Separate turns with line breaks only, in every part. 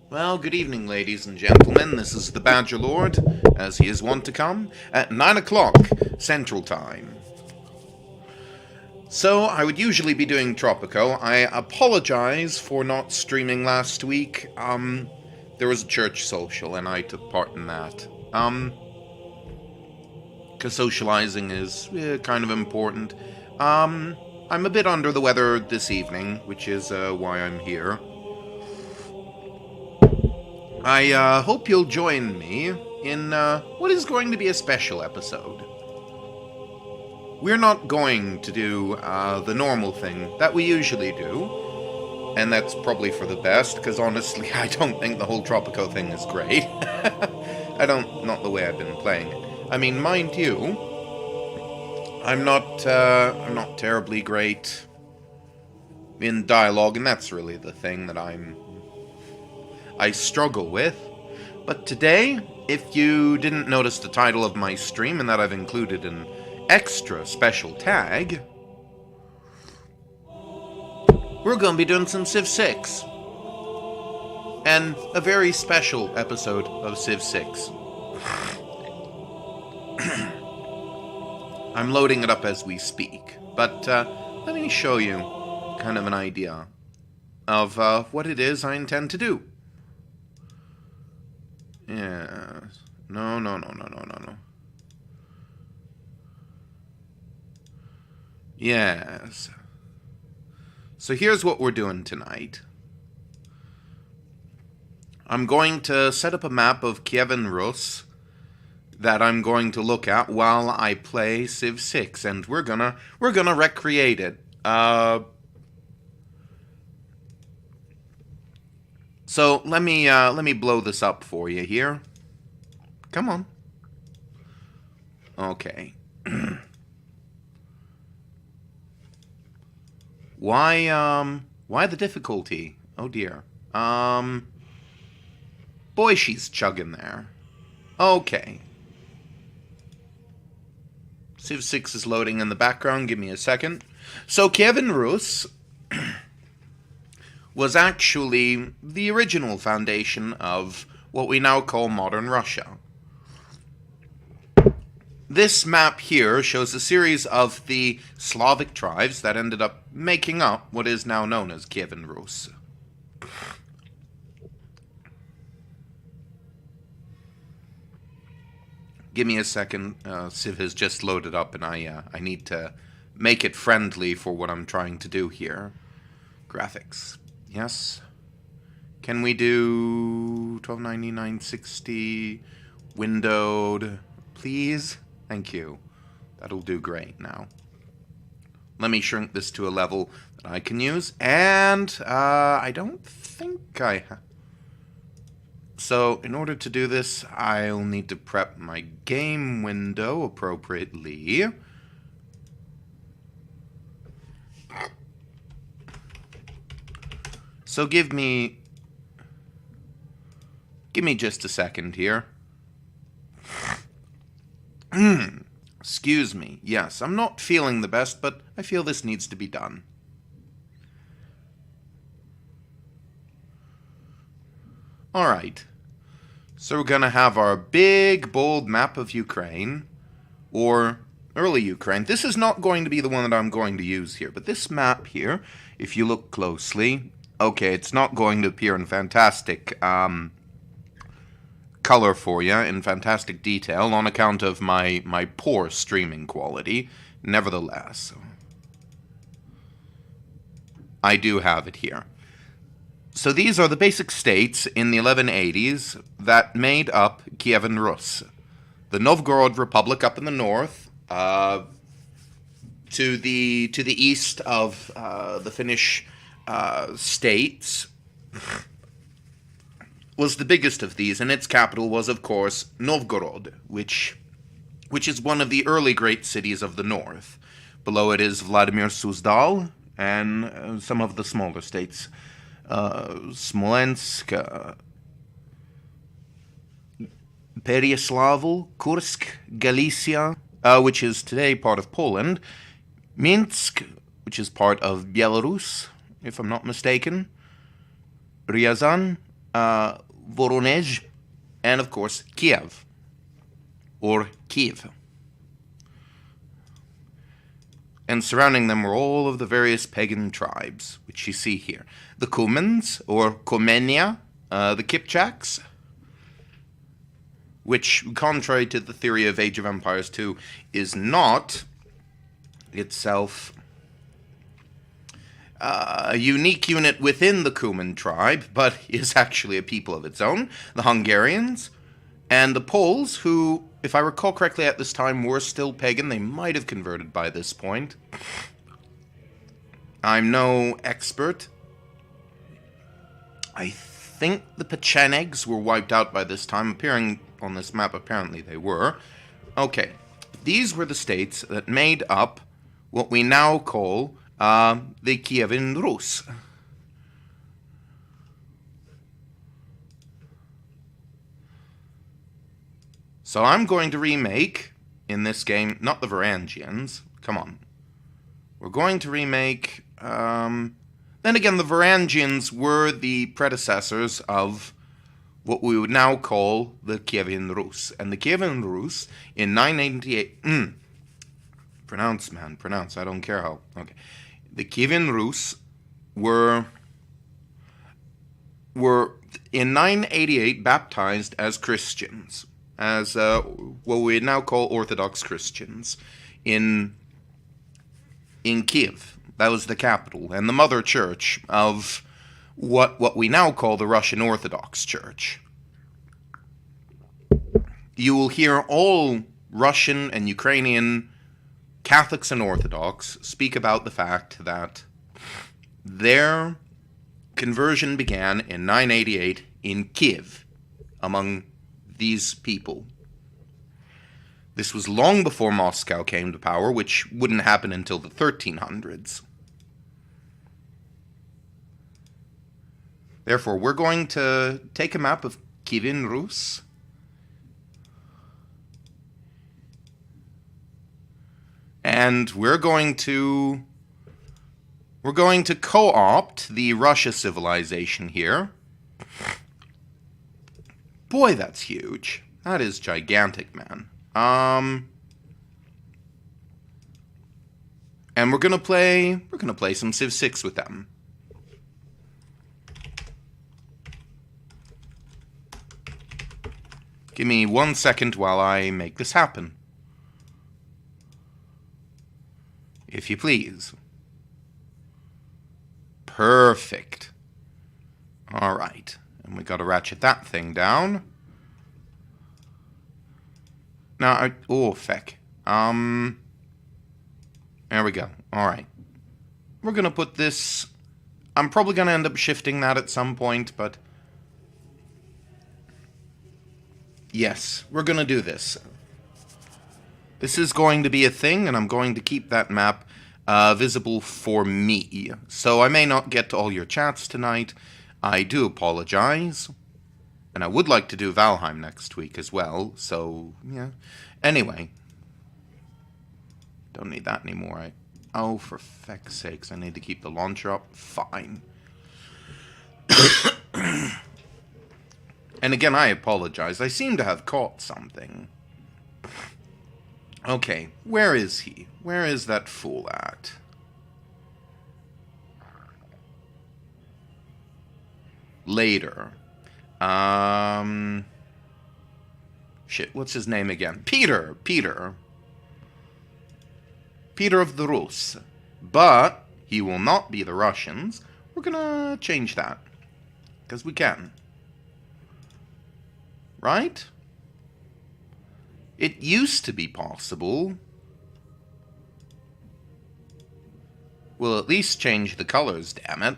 Well, good evening, ladies and gentlemen. This is the Badger Lord, as he is wont to come, at 9 o'clock Central Time. So, I would usually be doing Tropico. I apologize for not streaming last week. There was a church social, and I took part in that. Because socializing is kind of important. I'm a bit under the weather this evening, which is why I'm here. I hope you'll join me in what is going to be a special episode. We're not going to do the normal thing that we usually do, and that's probably for the best, because honestly, I don't think the whole Tropico thing is great. Not the way I've been playing it. I mean, mind you, I'm not terribly great in dialogue, and that's really the thing that I struggle with. But today, if you didn't notice the title of my stream and that I've included an extra special tag, we're going to be doing some Civ 6. And a very special episode of Civ 6. I'm loading it up as we speak, but let me show you kind of an idea of what it is I intend to do. Yeah. No. Yes. So here's what we're doing tonight. I'm going to set up a map of Kievan Rus that I'm going to look at while I play Civ 6, and we're gonna recreate it. So let me blow this up for you here. Come on. Okay. Why the difficulty? Oh dear. Boy, she's chugging there. Okay. Civ 6 is loading in the background. Give me a second. So Kievan Rus was actually the original foundation of what we now call modern Russia. This map here shows a series of the Slavic tribes that ended up making up what is now known as Kievan Rus. Give me a second. Civ has just loaded up, and I need to make it friendly for what I'm trying to do here. Graphics. Yes. Can we do 1290, 960 windowed, please? Thank you. That'll do great now. Let me shrink this to a level that I can use, and I don't think I have. So, in order to do this, I'll need to prep my game window appropriately. So give me just a second here. Excuse me. Yes, I'm not feeling the best, but I feel this needs to be done. Alright. So we're gonna have our big, bold map of Ukraine, or early Ukraine. This is not going to be the one that I'm going to use here, but this map here, if you look closely, okay, it's not going to appear in fantastic color for you, in fantastic detail, on account of my poor streaming quality. Nevertheless, I do have it here. So these are the basic states in the 1180s that made up Kievan Rus. The Novgorod Republic up in the north, to the east of the Finnish states, was the biggest of these, and its capital was, of course, Novgorod, which is one of the early great cities of the north. Below it is Vladimir Suzdal and some of the smaller states. Smolensk, Pereyaslav, Kursk, Galicia, which is today part of Poland, Minsk, which is part of Belarus, if I'm not mistaken, Ryazan, Voronezh, and of course Kiev, or Kiev. And surrounding them were all of the various pagan tribes, which you see here. The Cumans, or Comenia, the Kipchaks, which, contrary to the theory of Age of Empires 2, is not itself a unique unit within the Cuman tribe, but is actually a people of its own. The Hungarians, and the Poles, who, if I recall correctly at this time, were still pagan. They might have converted by this point. I'm no expert. I think the Pechenegs were wiped out by this time. Appearing on this map, apparently they were. Okay, these were the states that made up what we now call the Kievan Rus. So I'm going to remake, in this game, not the Varangians. Come on. We're going to remake... then again, the Varangians were the predecessors of what we would now call the Kievan Rus. And the Kievan Rus, in 988... pronounce, man, pronounce. I don't care how. Okay. The Kievan Rus were in 988 baptized as Christians, as what we now call Orthodox Christians, in Kiev. That was the capital and the mother church of what we now call the Russian Orthodox Church. You will hear all Russian and Ukrainian Catholics and Orthodox speak about the fact that their conversion began in 988 in Kiev among these people. This was long before Moscow came to power, which wouldn't happen until the 1300s. Therefore, we're going to take a map of Kievan Rus. And we're going to co-opt the Russia civilization here. Boy, that's huge. That is gigantic, man. And we're gonna play some Civ 6 with them. Give me 1 second while I make this happen. If you please. Perfect. Alright. And we gotta ratchet that thing down. Now, oh, feck. There we go. Alright. We're gonna put this... I'm probably gonna end up shifting that at some point, but... yes, we're gonna do this. This is going to be a thing, and I'm going to keep that map visible for me. So I may not get to all your chats tonight. I do apologize. And I would like to do Valheim next week as well, so, yeah. Anyway. Don't need that anymore. Oh, for feck's sakes, I need to keep the launcher up. Fine. And again, I apologize. I seem to have caught something. Okay, where is he? Where is that fool at? Later. Shit, what's his name again? Peter of the Rus. But he will not be the Russians. We're gonna change that. Because we can. Right? It used to be possible. We'll at least change the colors, damn it.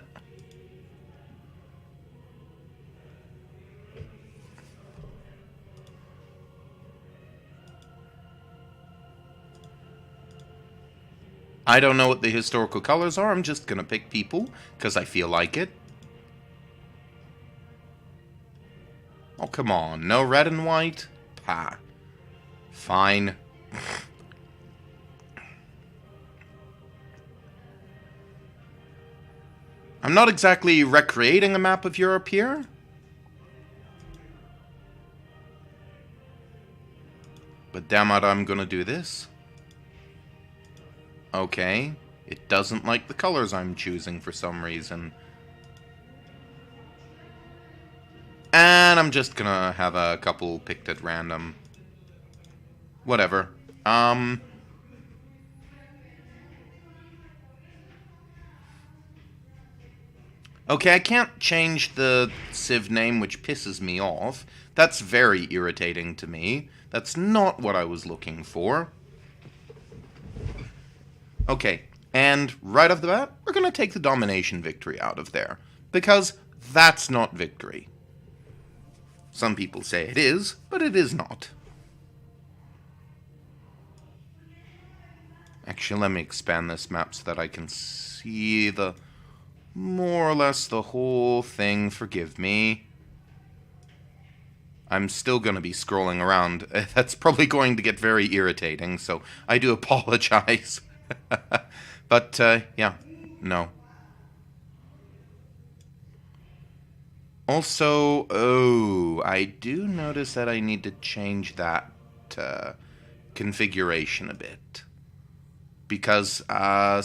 I don't know what the historical colors are. I'm just gonna pick people, because I feel like it. Oh, come on. No red and white? Pah. Fine. I'm not exactly recreating a map of Europe here. damn it, I'm gonna do this. Okay. It doesn't like the colors I'm choosing for some reason. And I'm just gonna have a couple picked at random. Whatever. Okay, I can't change the Civ name, which pisses me off. That's very irritating to me. That's not what I was looking for. Okay, and right off the bat, we're gonna take the domination victory out of there. Because that's not victory. Some people say it is, but it is not. Actually, let me expand this map so that I can see the... more or less the whole thing. Forgive me. I'm still going to be scrolling around. That's probably going to get very irritating, so I do apologize. But, yeah, no. Also, oh, I do notice that I need to change that configuration a bit. Because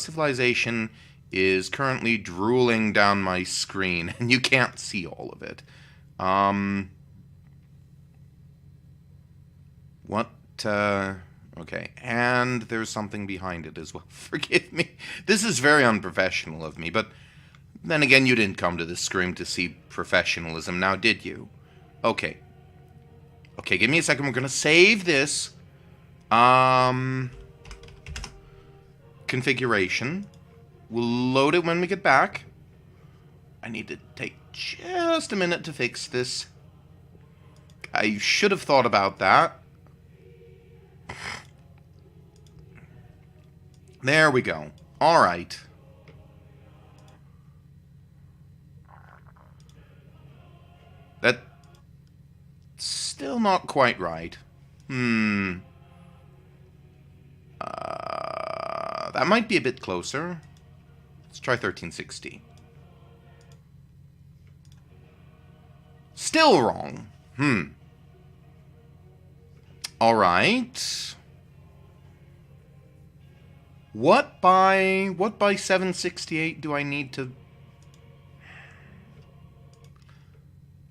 civilization is currently drooling down my screen, and you can't see all of it. Okay, and there's something behind it as well. Forgive me. This is very unprofessional of me, but then again, you didn't come to this stream to see professionalism, now did you? Okay. Okay, give me a second. We're gonna save this. Configuration. We'll load it when we get back. I need to take just a minute to fix this. I should have thought about that. There we go. Alright. That's still not quite right. That might be a bit closer. Let's try 1360. Still wrong. Alright. What by 768 do I need to...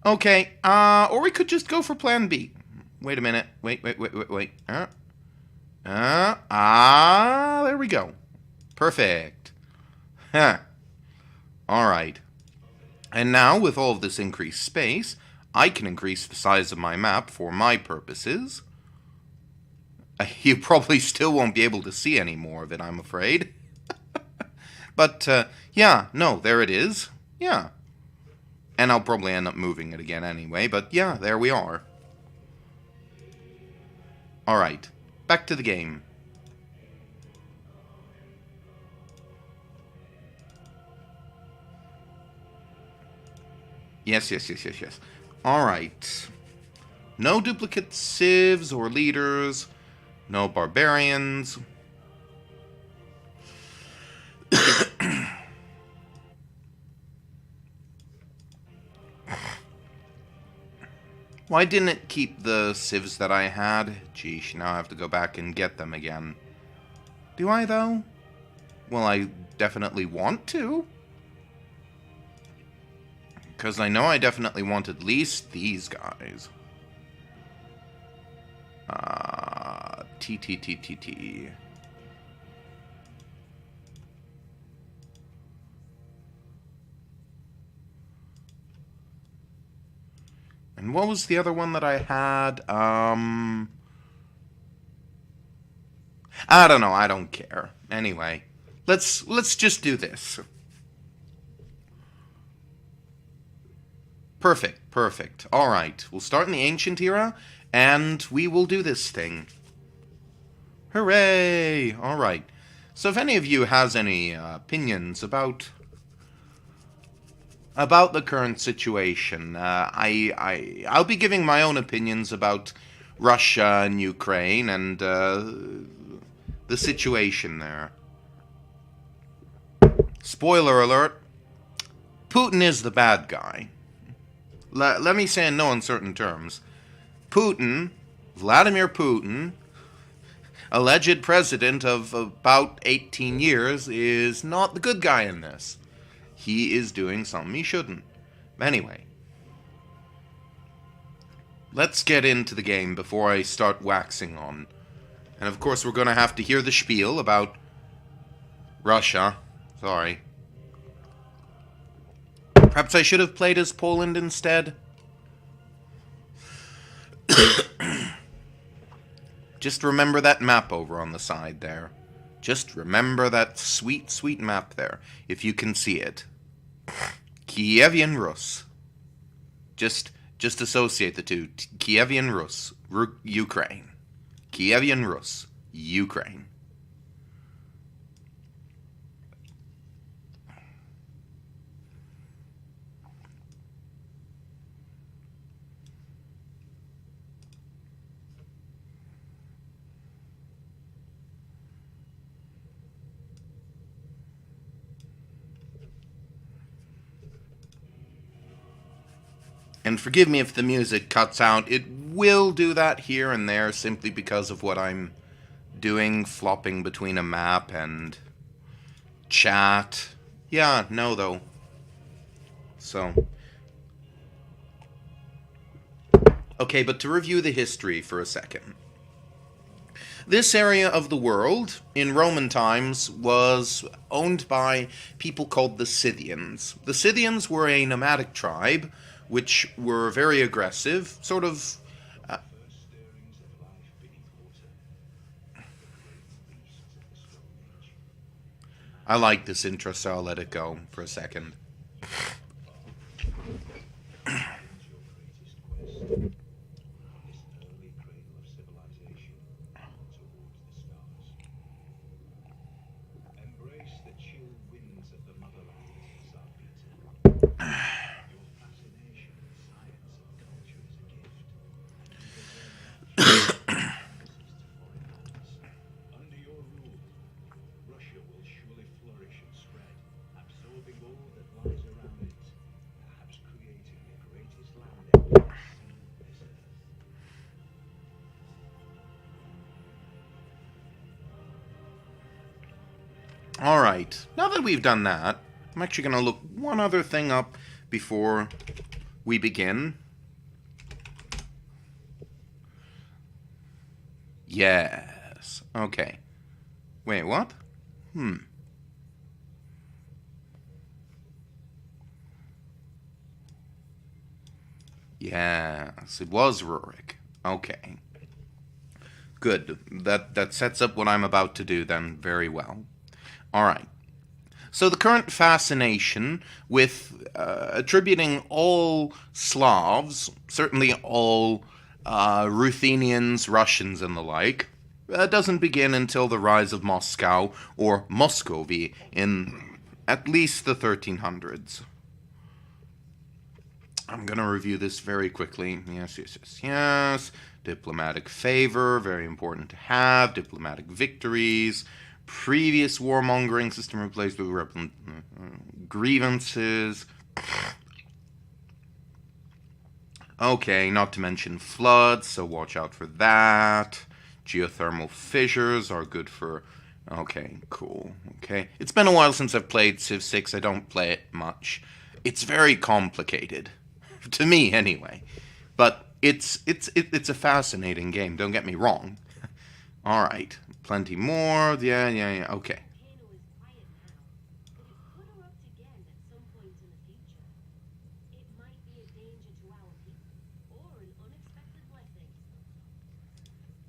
Okay, or we could just go for plan B. Wait a minute. Wait. There we go. Perfect. Huh. Alright. And now, with all of this increased space, I can increase the size of my map for my purposes. You probably still won't be able to see any more of it, I'm afraid. But, yeah, no, there it is. Yeah. And I'll probably end up moving it again anyway, but yeah, there we are. Alright, back to the game. Yes. Alright. No duplicate civs or leaders. No barbarians. Why didn't it keep the civs that I had? Geesh, now I have to go back and get them again. Do I, though? Well, I definitely want to. Because I know I definitely want at least these guys. T. And what was the other one that I had? I don't know, I don't care. Anyway, let's just do this. Perfect. Alright, we'll start in the Ancient Era, and we will do this thing. Hooray! Alright. So if any of you has any opinions about the current situation, I'll be giving my own opinions about Russia and Ukraine and the situation there. Spoiler alert, Putin is the bad guy. Let me say in no uncertain terms. Vladimir Putin, alleged president of about 18 years, is not the good guy in this. He is doing something he shouldn't. Anyway, let's get into the game before I start waxing on. And of course, we're going to have to hear the spiel about Russia. Sorry. Perhaps I should have played as Poland instead. Just remember that map over on the side there. Just remember that sweet, sweet map there, if you can see it. Kievan Rus. Just associate the two. Kievan Rus, Ukraine. Kievan Rus, Ukraine. And forgive me if the music cuts out. It will do that here and there simply because of what I'm doing, flopping between a map and chat. Yeah, no though. So. Okay, but to review the history for a second. This area of the world, in Roman times, was owned by people called the Scythians. The Scythians were a nomadic tribe which were very aggressive, sort of... I like this intro, so I'll let it go for a second. Alright, now that we've done that, I'm actually going to look one other thing up before we begin. Yes. Okay. Wait, what? Yes, it was Rurik. Okay. Good. That sets up what I'm about to do then very well. Alright. So the current fascination with attributing all Slavs, certainly all Ruthenians, Russians, and the like, doesn't begin until the rise of Moscow, or Muscovy, in at least the 1300s. I'm going to review this very quickly. Yes. Diplomatic favor, very important to have. Diplomatic victories. Previous warmongering system replaced with grievances. Okay, not to mention floods, so watch out for that. Geothermal fissures are good for... Okay, cool. Okay, it's been a while since I've played Civ 6. I don't play it much. It's very complicated. To me, anyway. But it's a fascinating game, don't get me wrong. Alright, plenty more. Yeah, okay.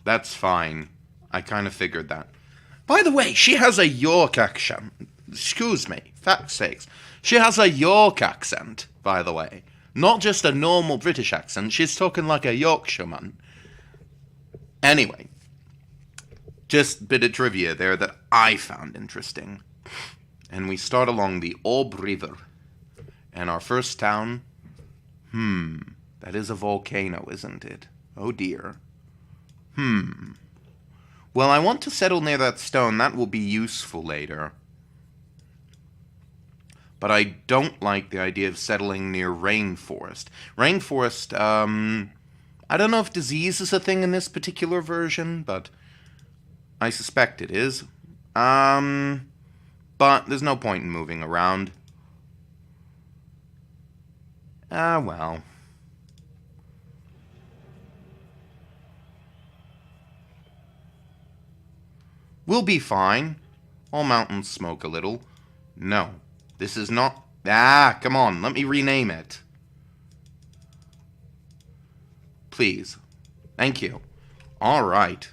That's fine. I kind of figured that. By the way, she has a York accent. Excuse me, fuck's sakes. She has a York accent, by the way. Not just a normal British accent. She's talking like a Yorkshireman. Anyway. Just a bit of trivia there that I found interesting. And we start along the Ob River. And our first town... that is a volcano, isn't it? Oh dear. Well, I want to settle near that stone. That will be useful later. But I don't like the idea of settling near rainforest. Rainforest, I don't know if disease is a thing in this particular version, but I suspect it is. But there's no point in moving around. Well. We'll be fine. All mountains smoke a little. No, this is not... come on, let me rename it. Please. Thank you. All right.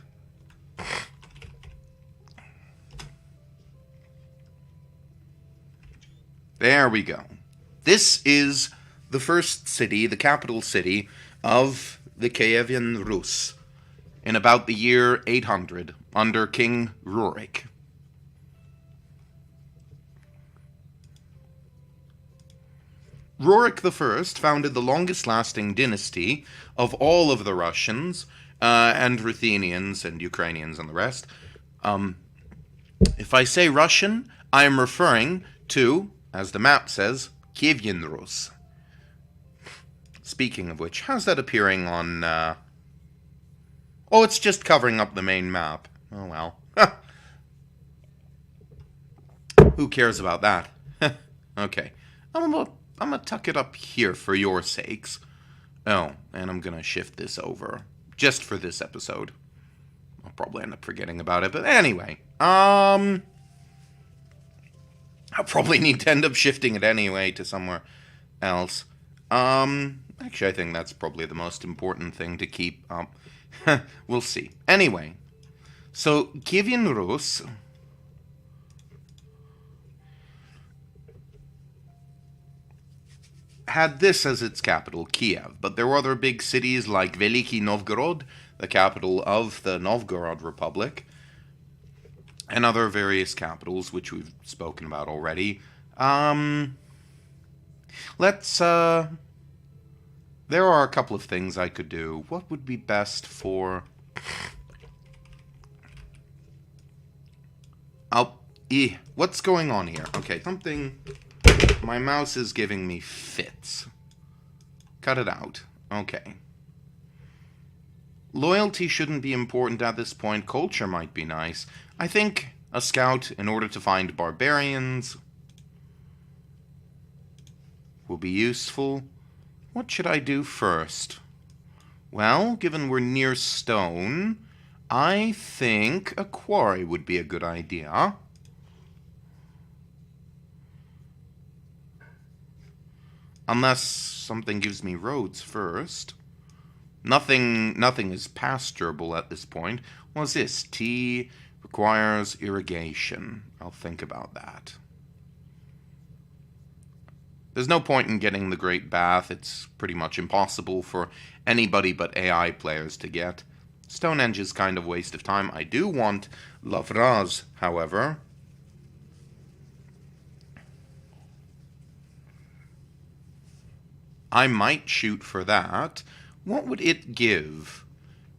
There we go. This is the first city, the capital city, of the Kievan Rus, in about the year 800, under King Rurik. Rurik I founded the longest-lasting dynasty of all of the Russians, and Ruthenians, and Ukrainians, and the rest. If I say Russian, I am referring to, as the map says, Kievan Rus. Speaking of which, how's that appearing on... Oh, it's just covering up the main map. Oh, well. Who cares about that? Okay. I'm gonna tuck it up here for your sakes. Oh, and I'm gonna shift this over. Just for this episode. I'll probably end up forgetting about it, but anyway. I'll probably need to end up shifting it anyway to somewhere else. Actually, I think that's probably the most important thing to keep up. We'll see. Anyway, so Kievan Rus had this as its capital, Kiev, but there were other big cities like Veliki Novgorod, the capital of the Novgorod Republic, and other various capitals, which we've spoken about already. There are a couple of things I could do. What would be best for... What's going on here? Okay, something... My mouse is giving me fits. Cut it out. Okay. Loyalty shouldn't be important at this point. Culture might be nice. I think a scout, in order to find barbarians, will be useful. What should I do first? Well, given we're near stone, I think a quarry would be a good idea. Unless something gives me roads first. Nothing is pasturable at this point. What's this? Tea requires irrigation. I'll think about that. There's no point in getting the Great Bath. It's pretty much impossible for anybody but AI players to get. Stonehenge is kind of a waste of time. I do want Lavraz, however. I might shoot for that. What would it give?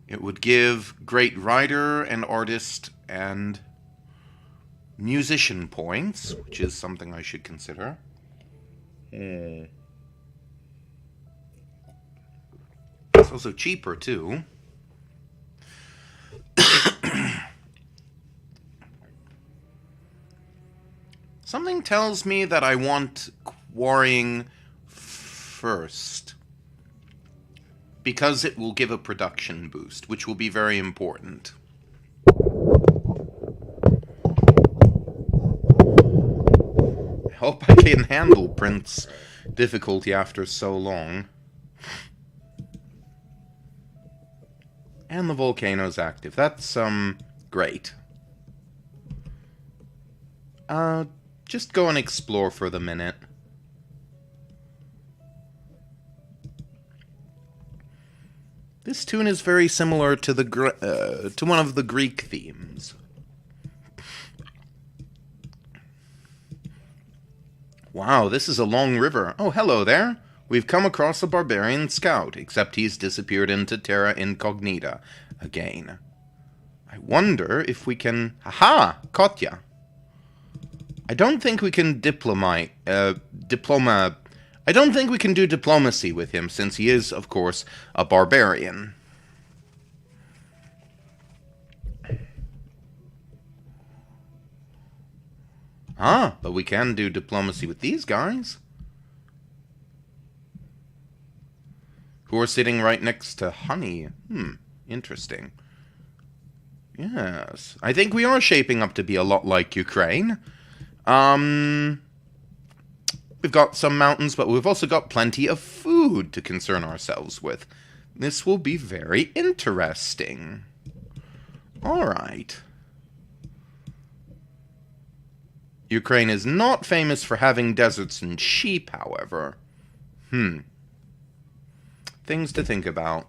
It would give Great Writer and Artist and Musician points, which is something I should consider. It's also cheaper, too. Something tells me that I want quarrying first, because it will give a production boost, which will be very important. I hope I can handle Print's difficulty after so long. And the volcano's active. That's, great. Just go and explore for the minute. This tune is very similar to the to one of the Greek themes. Wow, this is a long river. Oh, hello there. We've come across a barbarian scout, except he's disappeared into terra incognita again. I wonder if we can... Aha! Kotya! I don't think we can I don't think we can do diplomacy with him, since he is, of course, a barbarian. Huh, but we can do diplomacy with these guys. Who are sitting right next to Honey. Interesting. Yes, I think we are shaping up to be a lot like Ukraine. We've got some mountains, but we've also got plenty of food to concern ourselves with. This will be very interesting. Alright. Ukraine is not famous for having deserts and sheep, however. Things to think about.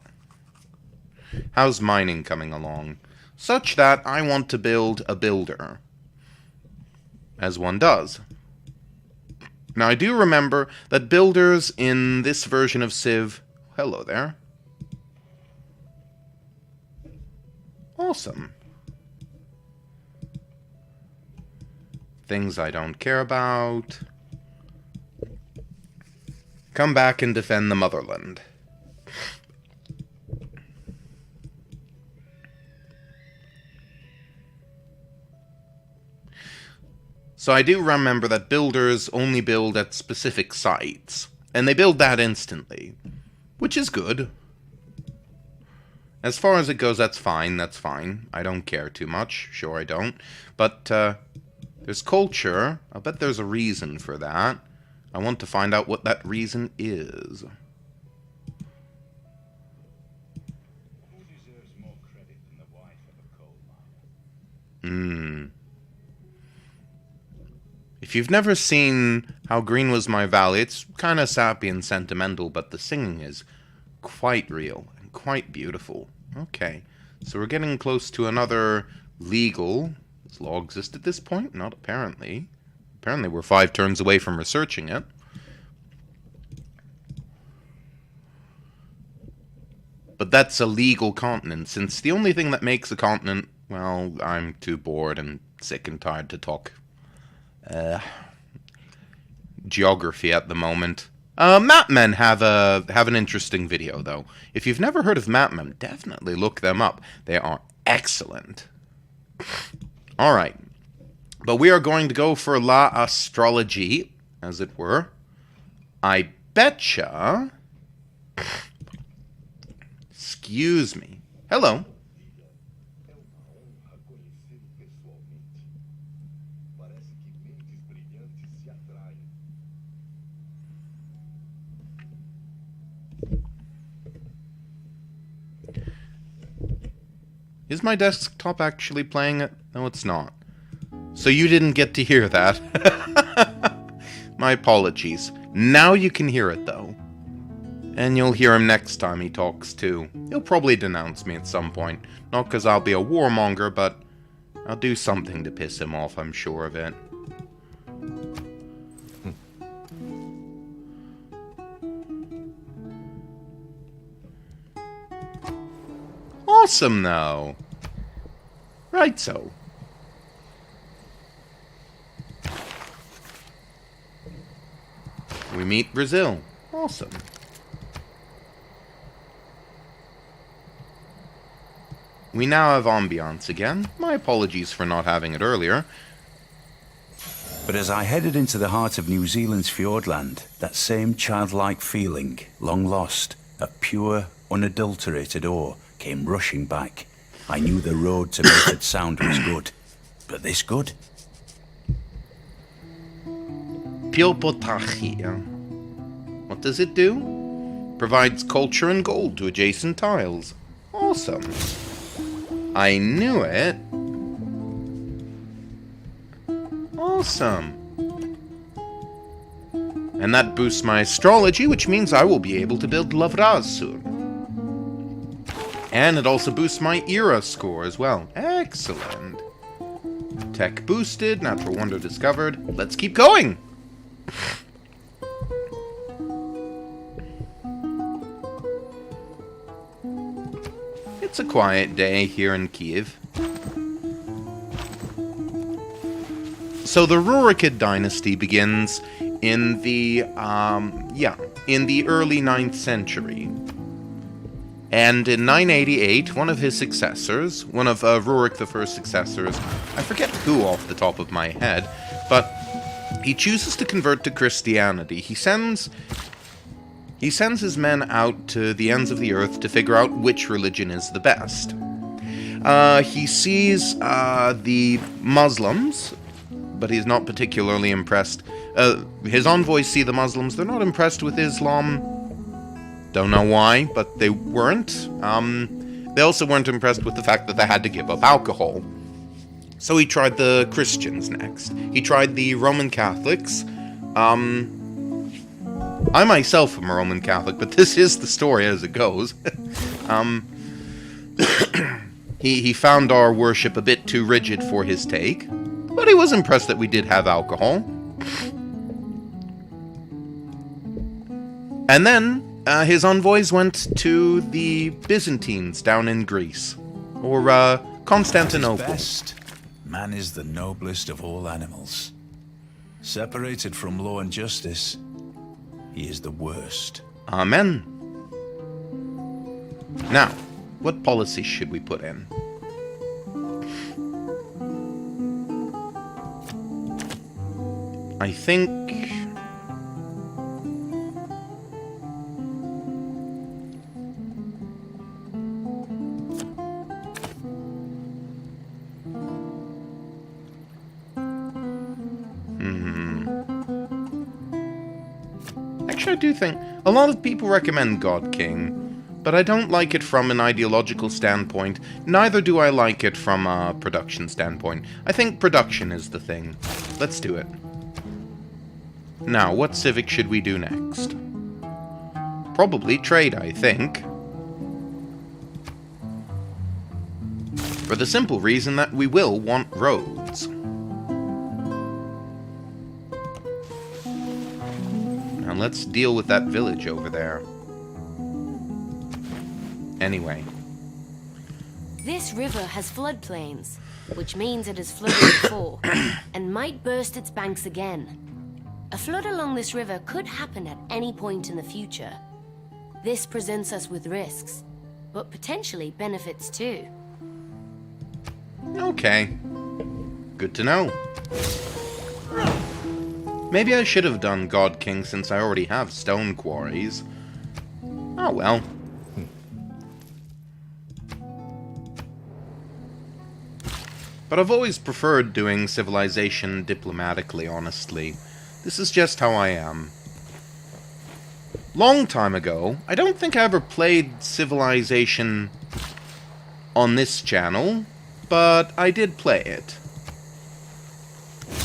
How's mining coming along? Such that I want to build a builder. As one does. Now, I do remember that builders in this version of Civ... Hello there. Awesome. Things I don't care about. Come back and defend the motherland. So I do remember that builders only build at specific sites, and they build that instantly, which is good. As far as it goes, that's fine, I don't care too much, sure I don't, but there's culture, I bet there's a reason for that. I want to find out what that reason is.
Who deserves more credit than the wife of a coal miner?
If you've never seen How Green Was My Valley, it's kind of sappy and sentimental, but the singing is quite real and quite beautiful. Okay, so we're getting close to another legal... Does law exist at this point? Not apparently. Apparently we're 5 turns away from researching it. But that's a legal continent, since the only thing that makes a continent... Well, I'm too bored and sick and tired to talk geography at the moment. Mapmen have an interesting video, though. If you've never heard of Mapmen, definitely look them up. They are excellent. Alright. But we are going to go for La Astrology, as it were. I betcha... Excuse me. Hello. Is my desktop actually playing it? No, it's not. So you didn't get to hear that. My apologies. Now you can hear it, though. And you'll hear him next time he talks, too. He'll probably denounce me at some point. Not because I'll be a warmonger, but I'll do something to piss him off, I'm sure of it. Awesome, though. Right so. We meet Brazil. Awesome. We now have ambiance again. My apologies for not having it earlier.
But as I headed into the heart of New Zealand's Fjordland, that same childlike feeling, long lost, of pure, unadulterated awe, came rushing back. I knew the road to mated sound was good, but this good?
Piopotachia. What does it do? Provides culture and gold to adjacent tiles. Awesome. I knew it. Awesome. And that boosts my astrology, which means I will be able to build Lavraz soon. And it also boosts my era score as well. Excellent. Tech boosted, natural wonder discovered. Let's keep going! It's a quiet day here in Kiev. So the Rurikid dynasty begins in the, in the early 9th century. And in 988, one of his successors, one of Rurik I's successors, I forget who off the top of my head, but he chooses to convert to Christianity. He sends his men out to the ends of the earth to figure out which religion is the best. He sees the Muslims, but he's not particularly impressed. His envoys see the Muslims. They're not impressed with Islam. Don't know why, but they weren't. They also weren't impressed with the fact that they had to give up alcohol. So he tried the Christians next. He tried the Roman Catholics. I myself am a Roman Catholic, but this is the story as it goes. He found our worship a bit too rigid for his take, but he was impressed that we did have alcohol. And then his envoys went to the Byzantines down in Greece, or Constantinople.
Best. Man is the noblest of all animals. Separated from law and justice, he is the worst.
Amen. Now, what policies should we put in? I think... Actually, I do think a lot of people recommend God King, but I don't like it from an ideological standpoint. Neither do I like it from a production standpoint. I think production is the thing. Let's do it. Now, what civic should we do next? Probably trade, I think. For the simple reason that we will want roads. Now let's deal with that village over there. Anyway.
This river has floodplains, which means it has flooded before, and might burst its banks again. A flood along this river could happen at any point in the future. This presents us with risks, but potentially benefits too.
Okay. Good to know. Maybe I should have done God King since I already have stone quarries. Oh well. But I've always preferred doing civilization diplomatically, honestly. This is just how I am. Long time ago, I don't think I ever played Civilization on this channel, but I did play it.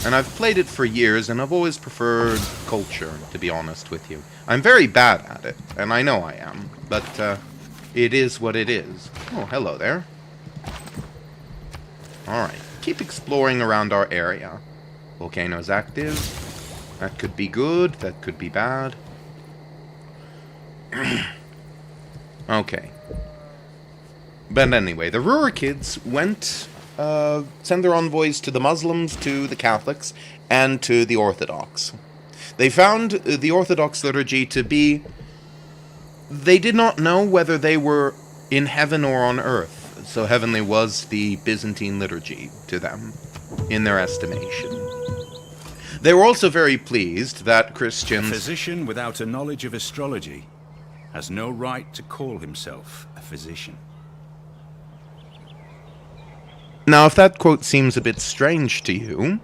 And I've played it for years, and I've always preferred culture, to be honest with you. I'm very bad at it, and I know I am, but it is what it is. Oh, hello there. Alright, keep exploring around our area. Volcano's active. That could be good, that could be bad. Okay. But anyway, the Ruhr kids went, sent their envoys to the Muslims, to the Catholics, and to the Orthodox. They found the Orthodox liturgy to be... They did not know whether they were in heaven or on earth, so heavenly was the Byzantine liturgy to them, in their estimation. They were also very pleased that Christians...
A physician without a knowledge of astrology has no right to call himself a physician.
Now, if that quote seems a bit strange to you...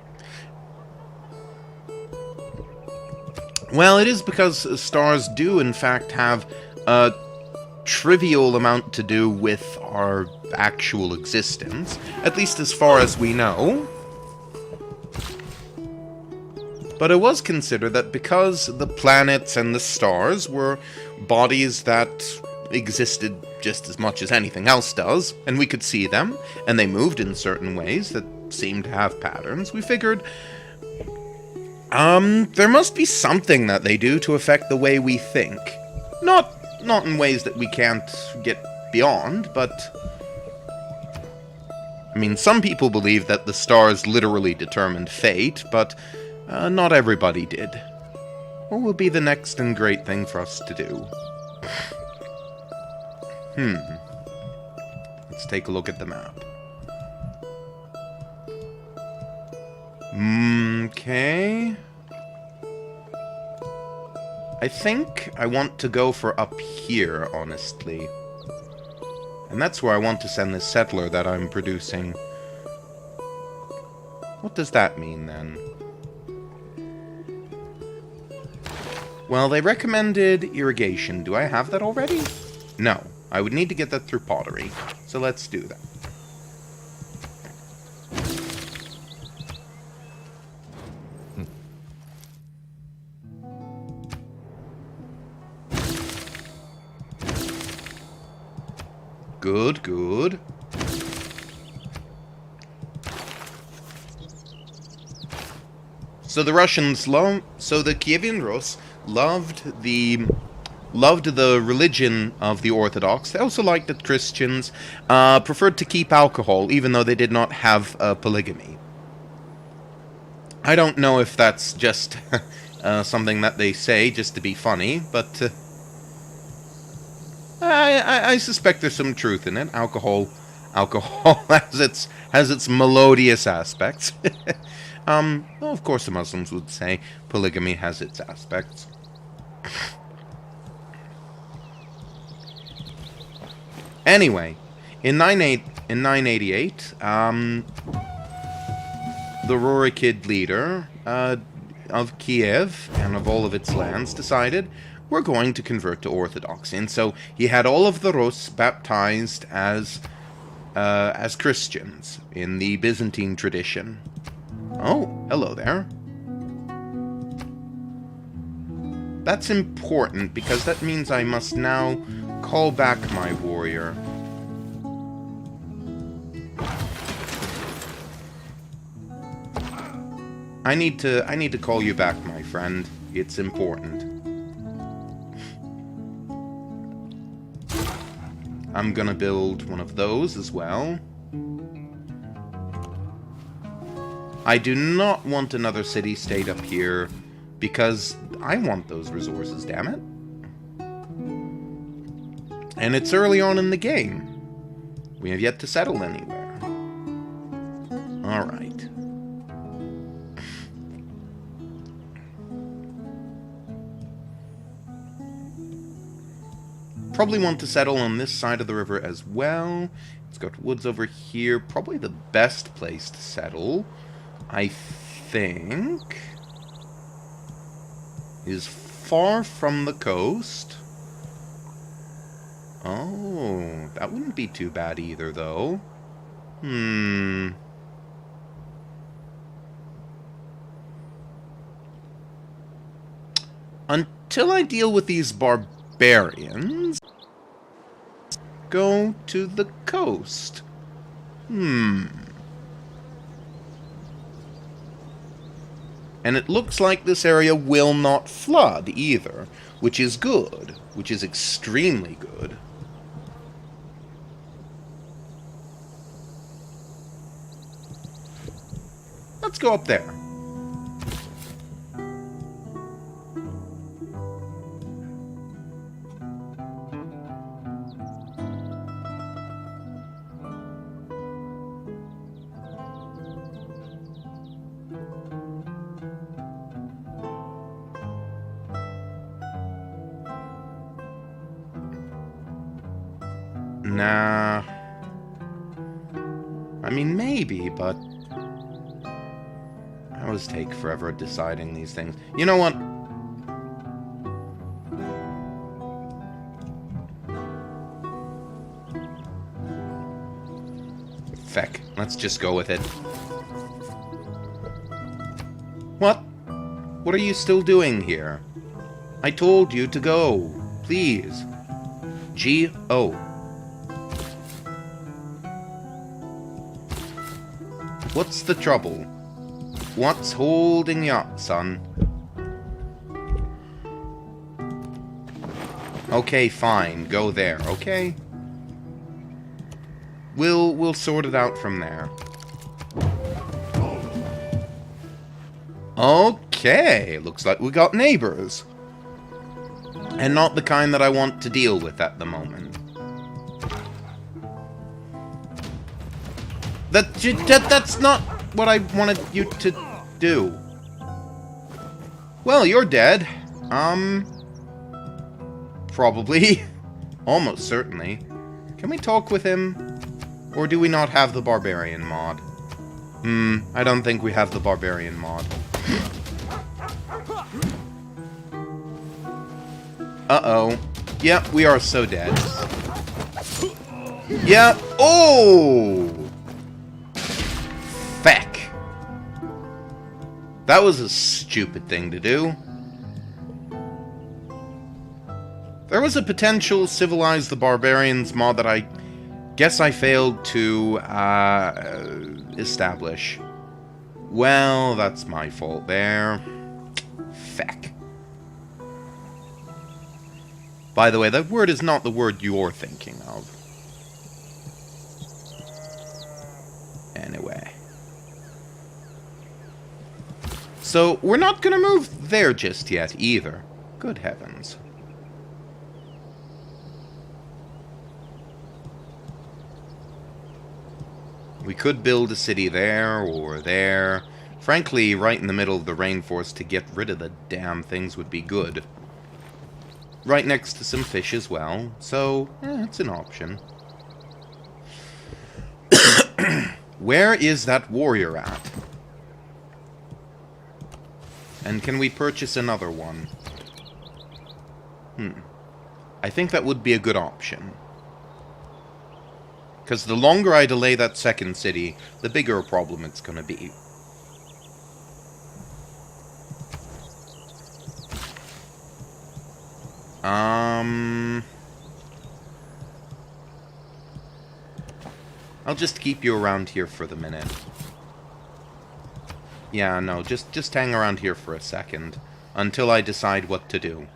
Well, it is because stars do, in fact, have a trivial amount to do with our actual existence, at least as far as we know. But it was considered that because the planets and the stars were bodies that existed just as much as anything else does, and we could see them, and they moved in certain ways that seemed to have patterns, we figured, there must be something that they do to affect the way we think. Not in ways that we can't get beyond, but... I mean, some people believe that the stars literally determined fate, but not everybody did. What will be the next and great thing for us to do? Let's take a look at the map. Okay. I think I want to go for up here, honestly. And that's where I want to send this settler that I'm producing. What does that mean, then? Well, they recommended irrigation. Do I have that already? No. I would need to get that through pottery. So let's do that. Good, good. So the Kievan Rus loved the religion of the Orthodox. They also liked that Christians preferred to keep alcohol, even though they did not have polygamy. I don't know if that's just something that they say just to be funny, but I suspect there's some truth in it. Alcohol has its melodious aspects. Well, of course the Muslims would say polygamy has its aspects. Anyway, in 988, the Rurikid leader of Kiev and of all of its lands decided we're going to convert to Orthodoxy, and so he had all of the Rus baptized as Christians in the Byzantine tradition. Oh, hello there. That's important because that means I must now call back my warrior. I need to call you back, my friend. It's important. I'm gonna build one of those as well. I do not want another city-state up here because I want those resources, damn it. And it's early on in the game. We have yet to settle anywhere. Alright. Probably want to settle on this side of the river as well. It's got woods over here. Probably the best place to settle, I think, is far from the coast. Oh, that wouldn't be too bad either, though. Until I deal with these barbarians, go to the coast. And it looks like this area will not flood either, which is good, which is extremely good. Let's go up there. Nah. I mean, maybe, but I always take forever deciding these things. You know what? Feck. Let's just go with it. What? What are you still doing here? I told you to go. Please. G-O. What's the trouble? What's holding you up, son? Okay, fine. Go there, okay? We'll sort it out from there. Okay, looks like we got neighbors. And not the kind that I want to deal with at the moment. That's not what I wanted you to do. Well, you're dead. Probably. Almost certainly. Can we talk with him? Or do we not have the barbarian mod? I don't think we have the barbarian mod. Uh-oh. Yep, we are so dead. Yeah. Oh! Feck. That was a stupid thing to do. There was a potential Civilize the Barbarians mod that I guess I failed to establish. Well, that's my fault there. Feck. By the way, that word is not the word you're thinking of. Anyway. So, we're not gonna move there just yet, either. Good heavens. We could build a city there, or there. Frankly, right in the middle of the rainforest to get rid of the damn things would be good. Right next to some fish as well, so, it's an option. Where is that warrior at? And can we purchase another one? I think that would be a good option. Because the longer I delay that second city, the bigger a problem it's going to be. I'll just keep you around here for the minute. Yeah, no, just hang around here for a second. Until I decide what to do.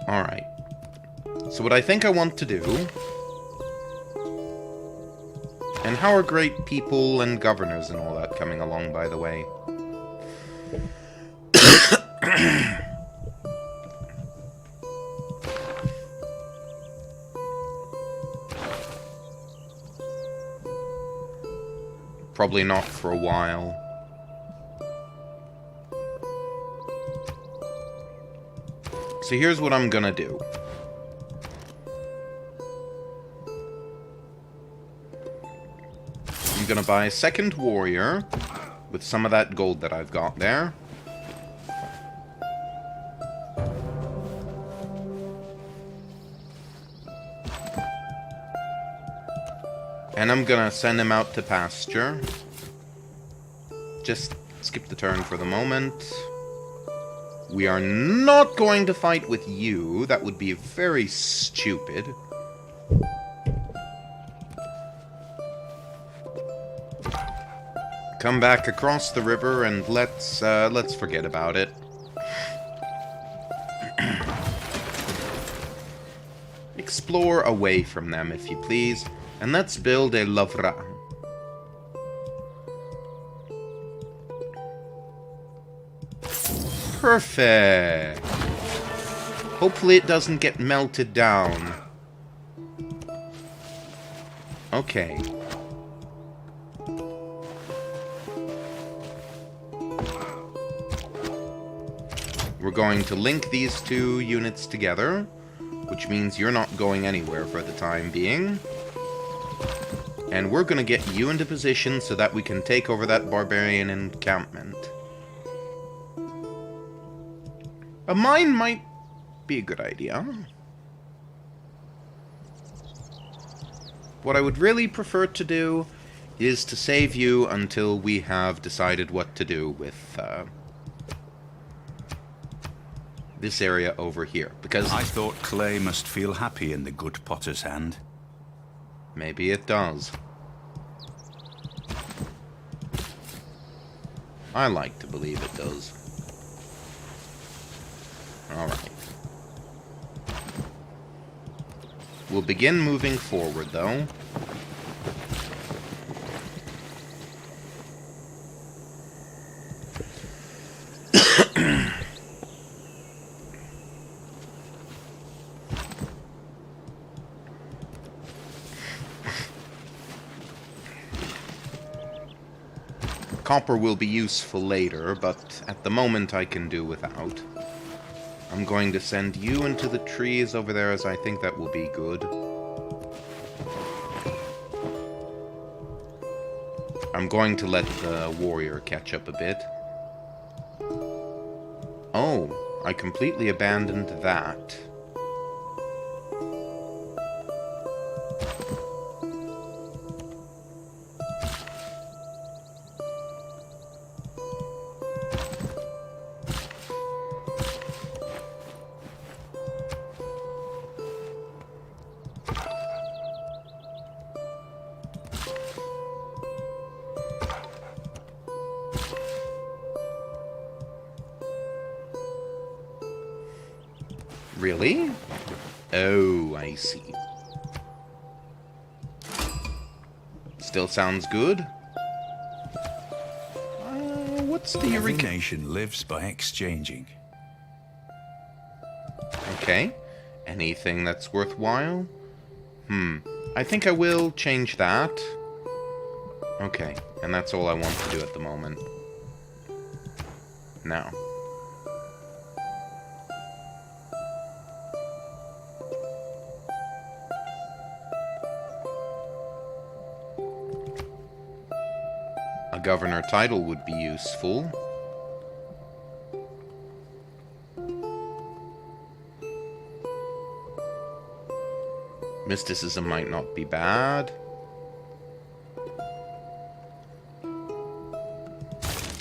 Alright. So what I think I want to do... And how are great people and governors and all that coming along, by the way? Probably not for a while. So here's what I'm gonna do. I'm gonna buy a second warrior with some of that gold that I've got there. And I'm gonna send him out to pasture. Just skip the turn for the moment. We are not going to fight with you. That would be very stupid. Come back across the river and let's forget about it. Explore away from them, if you please. And let's build a lavra. Perfect. Hopefully it doesn't get melted down. Okay. We're going to link these two units together, which means you're not going anywhere for the time being. And we're going to get you into position so that we can take over that barbarian encampment. A mine might be a good idea. What I would really prefer to do is to save you until we have decided what to do with this area over here. Because
I thought clay must feel happy in the good potter's hand.
Maybe it does. I like to believe it does. Alright. We'll begin moving forward, though. Copper will be useful later, but at the moment I can do without. I'm going to send you into the trees over there, as I think that will be good. I'm going to let the warrior catch up a bit. Oh, I completely abandoned that. Really? Oh, I see. Still sounds good. What's the
Every nation lives by exchanging.
Okay. Anything that's worthwhile? I think I will change that. Okay, and that's all I want to do at the moment. Now. A governor title would be useful. Mysticism might not be bad.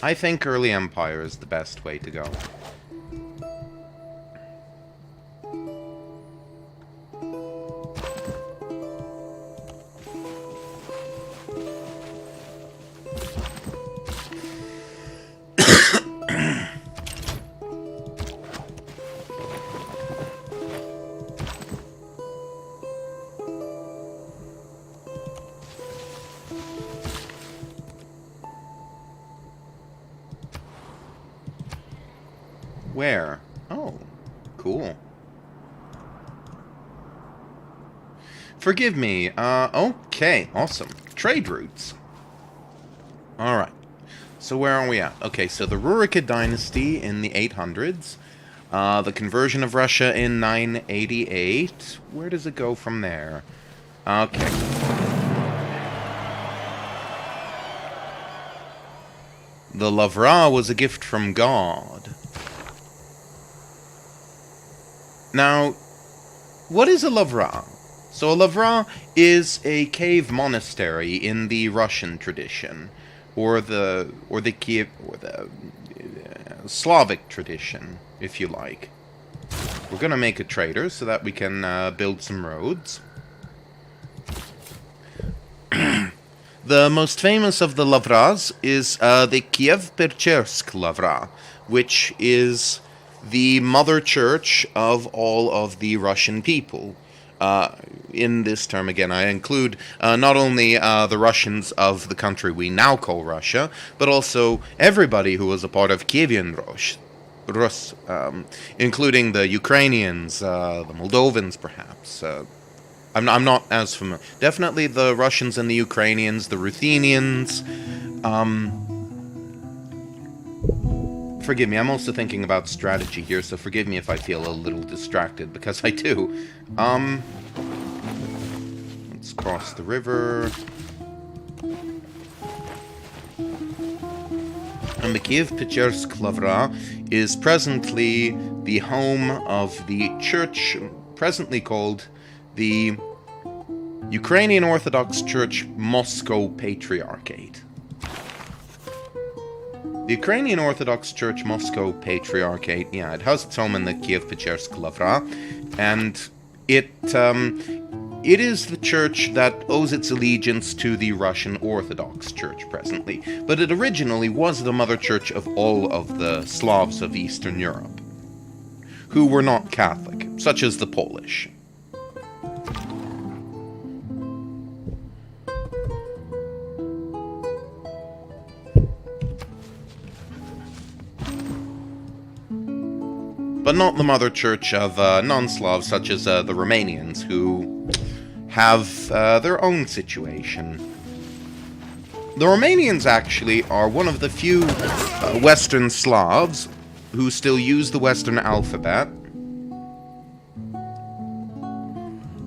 I think early empire is the best way to go. Where? Oh, cool. Forgive me. Okay, awesome. Trade routes. Alright. So where are we at? Okay, so the Rurikid dynasty in the 800s. The conversion of Russia in 988. Where does it go from there? Okay. The Lavra was a gift from God. Now, what is a Lavra? So a Lavra is a cave monastery in the Russian tradition, or the Kiev, or the Slavic tradition, if you like. We're gonna make a trader so that we can build some roads. The most famous of the Lavras is the Kiev-Pechersk Lavra, which is the mother church of all of the Russian people. In this term, again, I include not only the Russians of the country we now call Russia, but also everybody who was a part of Kievan Rus, including the Ukrainians, the Moldovans, perhaps. I'm not as familiar. Definitely the Russians and the Ukrainians, the Ruthenians. Forgive me, I'm also thinking about strategy here, so forgive me if I feel a little distracted, because I do. Let's cross the river. And the Kiev-Pechersk Lavra is presently the home of the church, presently called the Ukrainian Orthodox Church Moscow Patriarchate. The Ukrainian Orthodox Church Moscow Patriarchate, yeah, it has its home in the Kiev-Pechersk Lavra, and it is the church that owes its allegiance to the Russian Orthodox Church presently, but it originally was the mother church of all of the Slavs of Eastern Europe, who were not Catholic, such as the Polish. But not the mother church of non-Slavs such as the Romanians, who have their own situation. The Romanians actually are one of the few Western Slavs who still use the Western alphabet,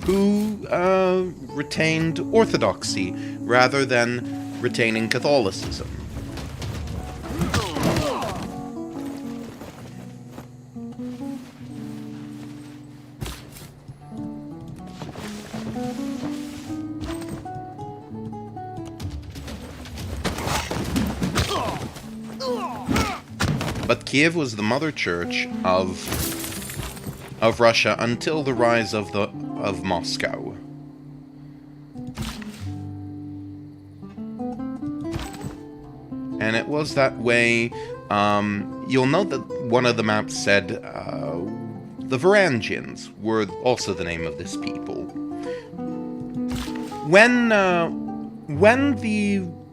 who retained Orthodoxy rather than retaining Catholicism. But Kiev was the mother church of Russia until the rise of Moscow. And it was that way. You'll note that one of the maps said the Varangians were also the name of this people.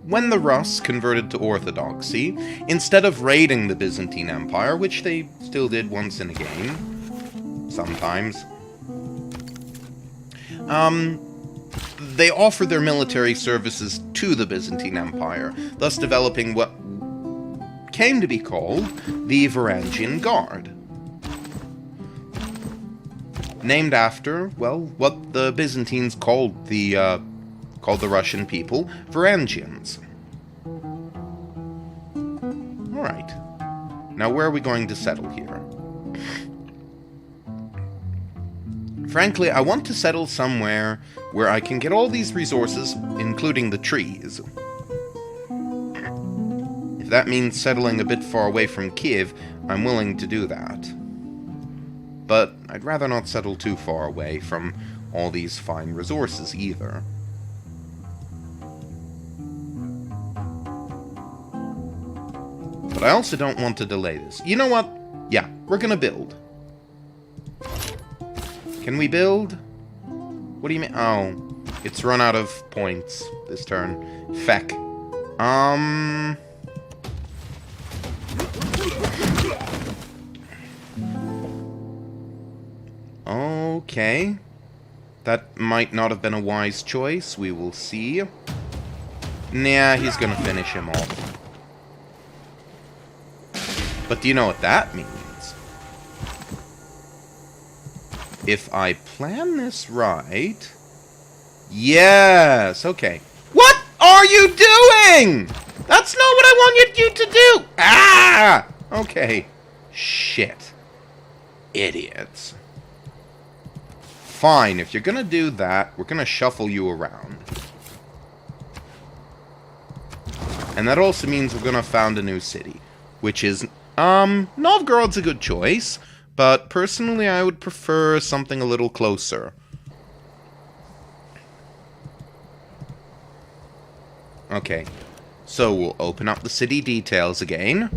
When the Rus converted to Orthodoxy, instead of raiding the Byzantine Empire, which they still did once and again, sometimes, they offered their military services to the Byzantine Empire, thus developing what came to be called the Varangian Guard. Named after, well, what the Byzantines called the Russian people, Varangians. Alright. Now where are we going to settle here? Frankly, I want to settle somewhere where I can get all these resources, including the trees. If that means settling a bit far away from Kiev, I'm willing to do that. But I'd rather not settle too far away from all these fine resources either. But I also don't want to delay this. You know what? Yeah, we're gonna build. Can we build? What do you mean? Oh, it's run out of points this turn. Feck. Okay. That might not have been a wise choice. We will see. Nah, he's gonna finish him off. But do you know what that means? If I plan this right... Yes, okay. What are you doing? That's not what I wanted you to do! Ah! Okay. Shit. Idiots. Fine, if you're gonna do that, we're gonna shuffle you around. And that also means we're gonna found a new city, which is... Novgorod's a good choice, but personally I would prefer something a little closer. Okay, so we'll open up the city details again.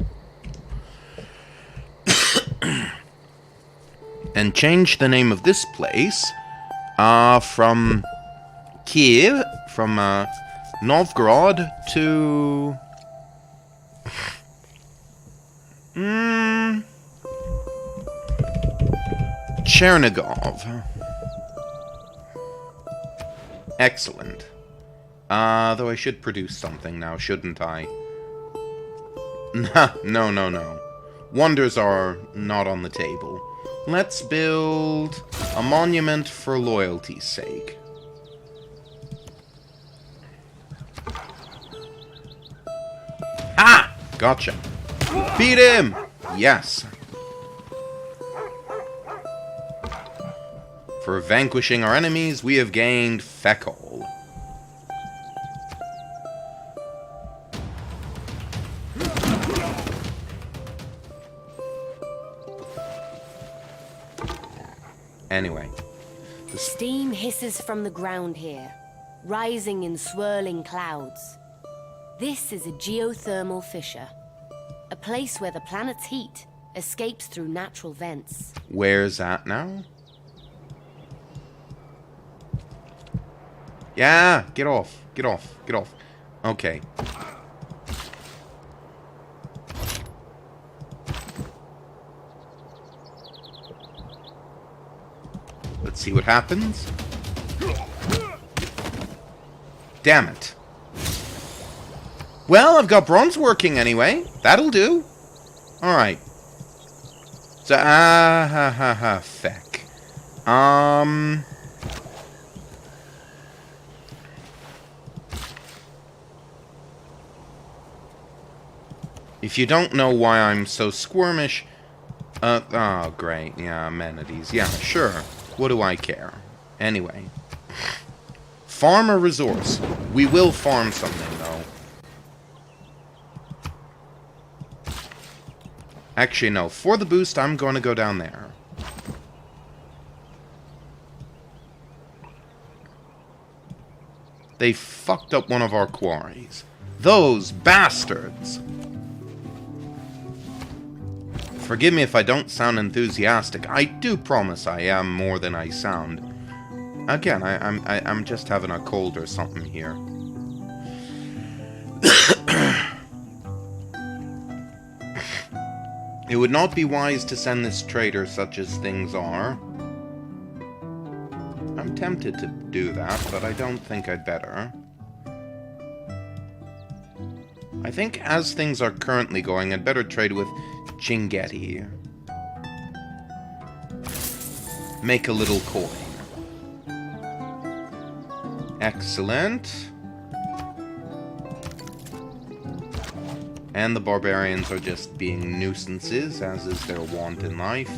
And change the name of this place from Kiev, from Novgorod to... Chernigov. Excellent. Though I should produce something now, shouldn't I? No. Wonders are not on the table. Let's build a monument for loyalty's sake. Ah! Gotcha. Beat him! Yes. For vanquishing our enemies, we have gained Fekol. Anyway.
Steam hisses from the ground here, rising in swirling clouds. This is a geothermal fissure, a place where the planet's heat escapes through natural vents.
Where's that now? Yeah, get off. Get off. Get off. Okay. Let's see what happens. Damn it. Well, I've got bronze working anyway. That'll do. Alright. So, feck. If you don't know why I'm so squirmish... oh, great. Yeah, amenities. Yeah, sure. What do I care? Anyway. Farm a resource. We will farm something, though. Actually, no. For the boost, I'm going to go down there. They fucked up one of our quarries. Those bastards! Forgive me if I don't sound enthusiastic. I do promise I am more than I sound. Again, I'm just having a cold or something here. It would not be wise to send this trader such as things are. I'm tempted to do that, but I don't think I'd better. I think as things are currently going, I'd better trade with Chingetti. Make a little coin. Excellent. And the barbarians are just being nuisances, as is their wont in life.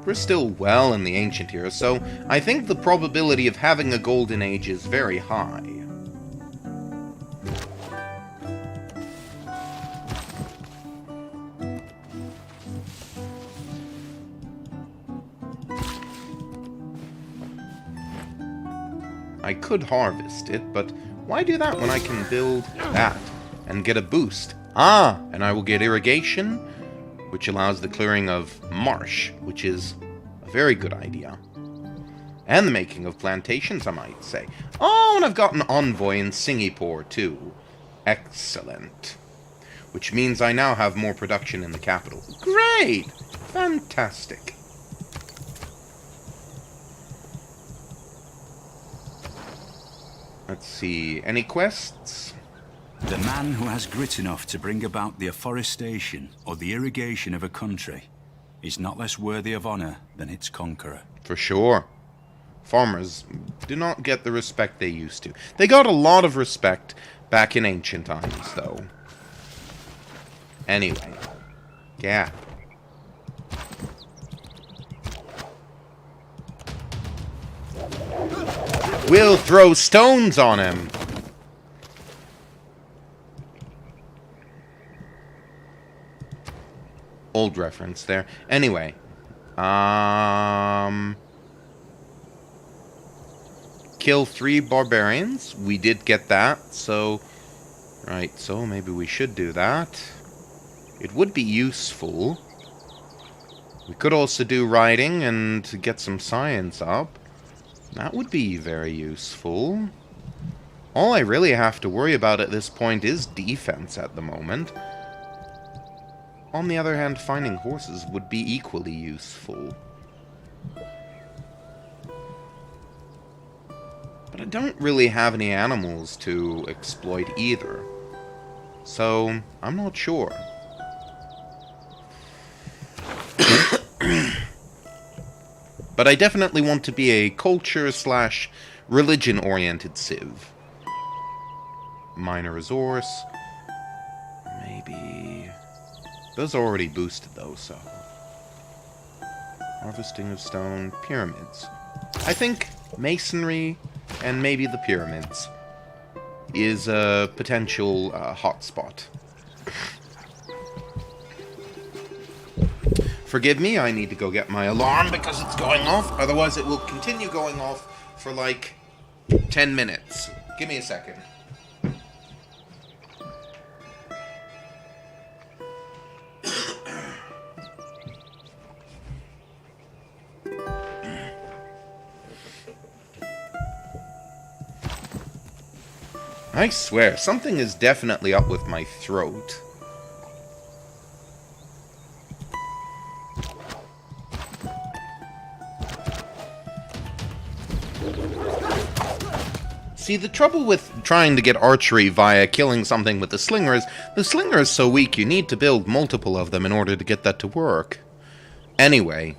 We're still well in the ancient era, so I think the probability of having a golden age is very high. I could harvest it, but why do that when I can build that and get a boost? Ah, and I will get irrigation, which allows the clearing of marsh, which is a very good idea. And the making of plantations, I might say. Oh, and I've got an envoy in Singapore, too. Excellent. Which means I now have more production in the capital. Great! Fantastic. Let's see, any quests?
The man who has grit enough to bring about the afforestation or the irrigation of a country is not less worthy of honor than its conqueror.
For sure. Farmers do not get the respect they used to. They got a lot of respect back in ancient times, though. Anyway. Yeah. We'll throw stones on him. Old reference there. Anyway. Kill 3 barbarians. We did get that, so... Right, so maybe we should do that. It would be useful. We could also do writing and get some science up. That would be very useful. All I really have to worry about at this point is defense at the moment. On the other hand, finding horses would be equally useful. But I don't really have any animals to exploit either. So, I'm not sure. But I definitely want to be a culture/religion-oriented civ. Minor resource. Maybe... Those are already boosted, though, so... Harvesting of stone. Pyramids. I think masonry and maybe the pyramids is a potential hotspot. Forgive me, I need to go get my alarm because it's going off. Otherwise, it will continue going off for like 10 minutes. Give me a second. I swear, something is definitely up with my throat. See, the trouble with trying to get archery via killing something with the slinger is so weak you need to build multiple of them in order to get that to work. Anyway,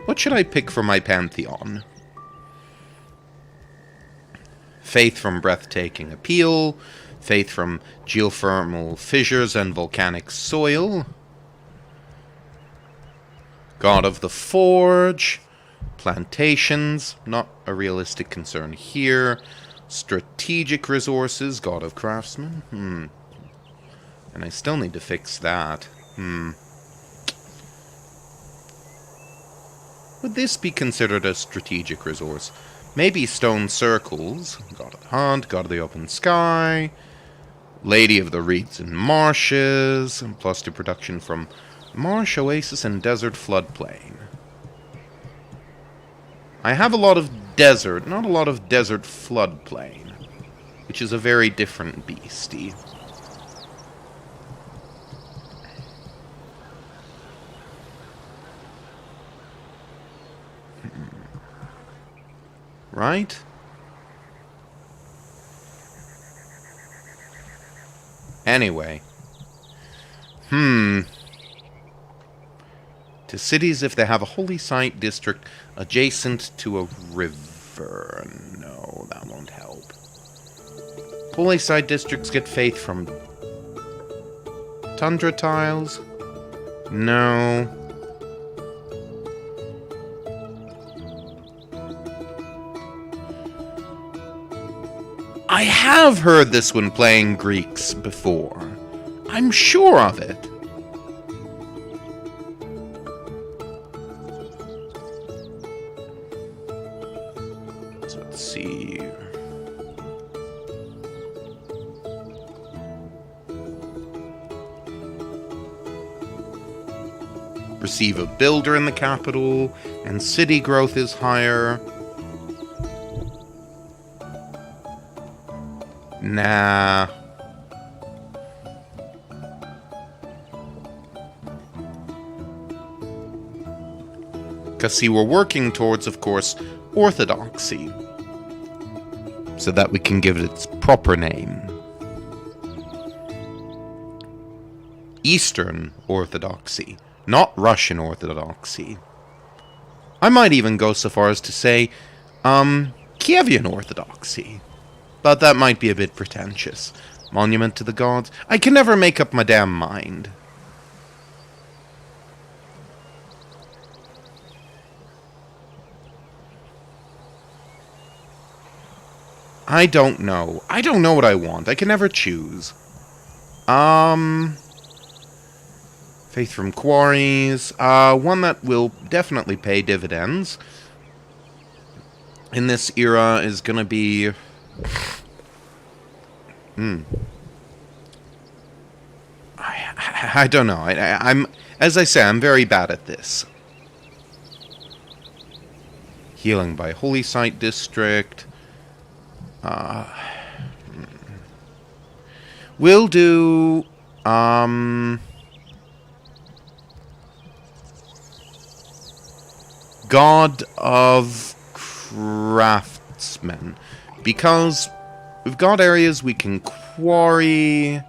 what should I pick for my pantheon? Faith from breathtaking appeal, faith from geothermal fissures and volcanic soil, God of the Forge, plantations, not a realistic concern here, strategic resources, God of Craftsmen, and I still need to fix that, Would this be considered a strategic resource? Maybe stone circles, God of the Hunt, God of the Open Sky, Lady of the Reeds and Marshes, and +2 production from Marsh, Oasis, and Desert Floodplain. I have a lot of desert, not a lot of desert floodplain, which is a very different beastie. Right? Anyway. To cities if they have a holy site district adjacent to a river. No, that won't help. Holy site districts get faith from tundra tiles. No. I have heard this one playing Greeks before. I'm sure of it. So let's see. Receive a builder in the capital, and city growth is higher. Nah. Because, see, we're working towards, of course, orthodoxy. So that we can give it its proper name. Eastern Orthodoxy, not Russian Orthodoxy. I might even go so far as to say, Kievan Orthodoxy. But that might be a bit pretentious. Monument to the gods? I can never make up my damn mind. I don't know. I don't know what I want. I can never choose. Faith from quarries. One that will definitely pay dividends in this era is gonna be... I don't know. I'm, as I say, I'm very bad at this. Healing by Holy Site District. We'll do, God of Craftsmen. Because we've got areas we can quarry.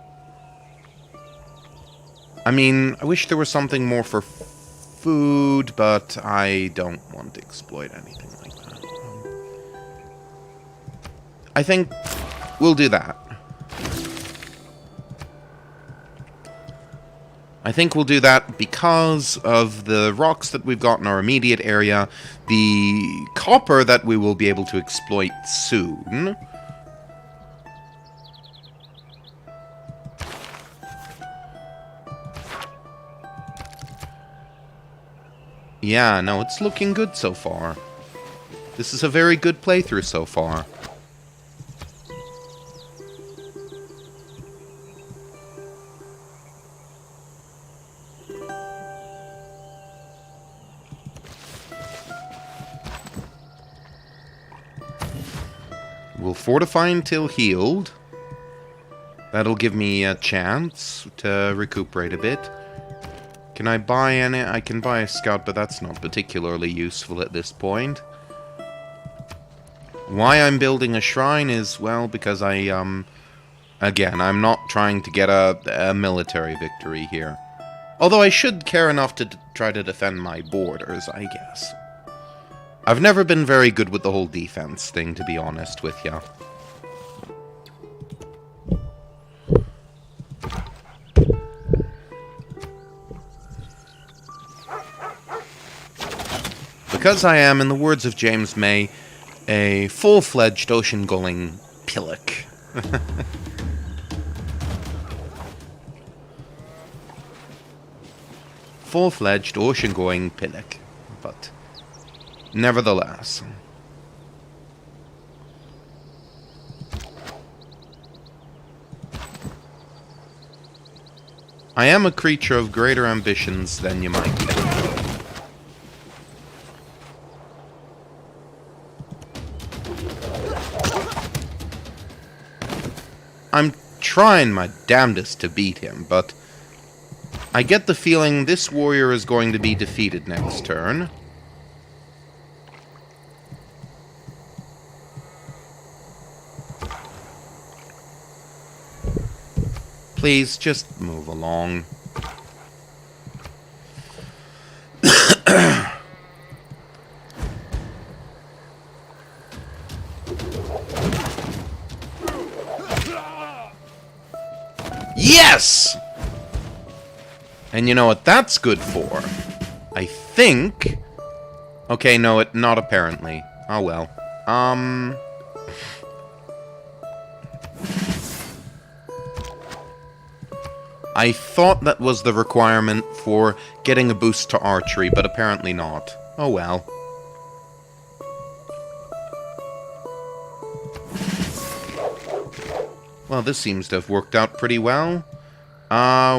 I mean, I wish there was something more for food, but I don't want to exploit anything like that. I think we'll do that. I think we'll do that because of the rocks that we've got in our immediate area, the copper that we will be able to exploit soon. Yeah, no, it's looking good so far. This is a very good playthrough so far. We'll fortify until healed. That'll give me a chance to recuperate a bit. Can I buy any? I can buy a scout, but that's not particularly useful at this point. Why I'm building a shrine is, well, because again, I'm not trying to get a military victory here. Although I should care enough to try to defend my borders, I guess. I've never been very good with the whole defense thing, to be honest with ya. Because I am, in the words of James May, a full-fledged ocean-going pillock. Full-fledged ocean-going pillock. But, nevertheless. I am a creature of greater ambitions than you might think. I'm trying my damnedest to beat him, but I get the feeling this warrior is going to be defeated next turn. Please, just move along. Yes! And you know what that's good for? I think... Okay, no, not apparently. Oh well. I thought that was the requirement for getting a boost to archery, but apparently not. Oh well. Well, this seems to have worked out pretty well.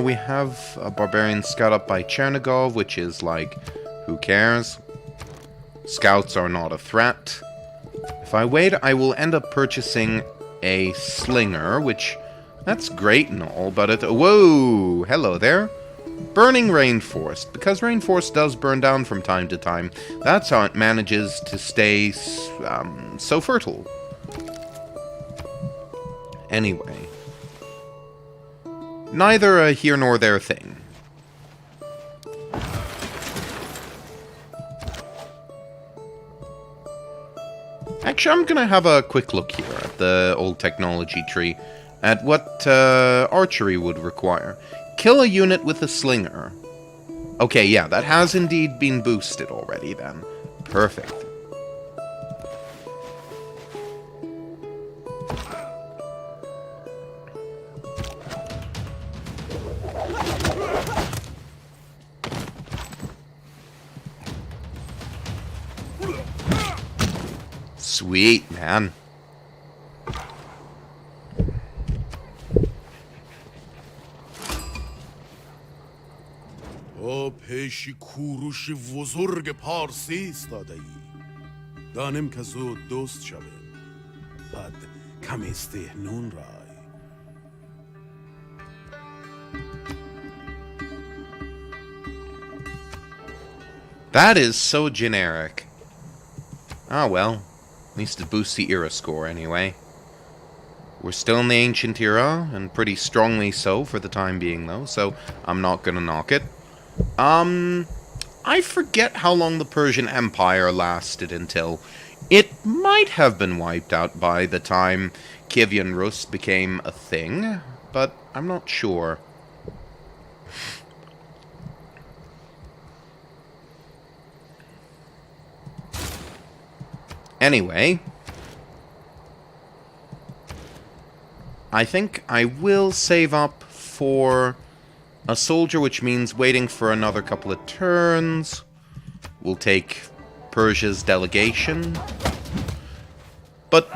We have a barbarian scout up by Chernigov, which is like, who cares? Scouts are not a threat. If I wait, I will end up purchasing a slinger, which, that's great and all, but it... Whoa! Hello there. Burning rainforest. Because rainforest does burn down from time to time, that's how it manages to stay so fertile. Anyway. Neither a here nor there thing. Actually, I'm gonna have a quick look here at the old technology tree, at what archery would require. Kill a unit with a slinger. Okay, yeah, that has indeed been boosted already then. Perfect. Sweet, man.
پیشی کوروش بزرگ پارسی ایستاده ای دانم که زود دوست شویم بعد کمی استهنون رای
That is so generic. Ah, well. At least it boosts the era score anyway. We're still in the ancient era, and pretty strongly so for the time being though, so I'm not gonna knock it. I forget how long the Persian Empire lasted until. It might have been wiped out by the time Kievan Rus became a thing, but I'm not sure. Anyway, I think I will save up for a soldier, which means waiting for another couple of turns. We'll take Persia's delegation. But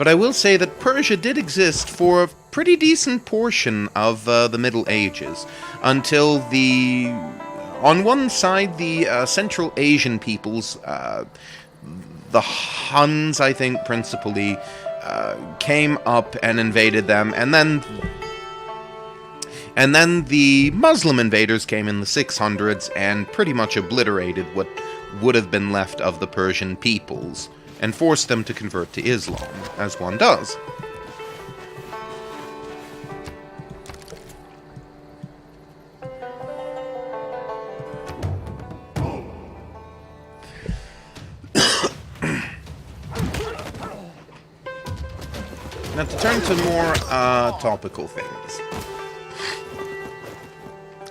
I will say that Persia did exist for a pretty decent portion of the Middle Ages, until the... On one side, the Central Asian peoples, the Huns, I think, principally, came up and invaded them, and then the Muslim invaders came in the 600s and pretty much obliterated would have been left of the Persian peoples, and forced them to convert to Islam, as one does. Now, to turn to more topical things.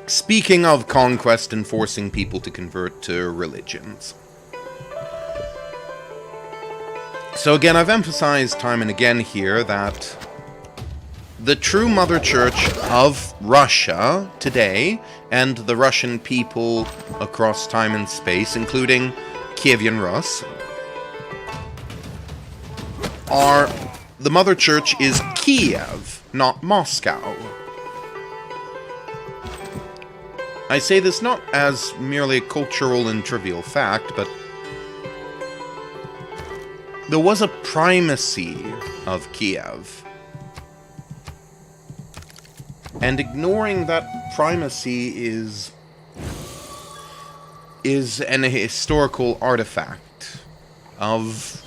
Speaking of conquest and forcing people to convert to religions. So again, I've emphasized time and again here that the true Mother Church of Russia today, and the Russian people across time and space, including Kievan Rus, the Mother Church is Kiev, not Moscow. I say this not as merely a cultural and trivial fact, but there was a primacy of Kiev. And ignoring that primacy is an historical artifact of,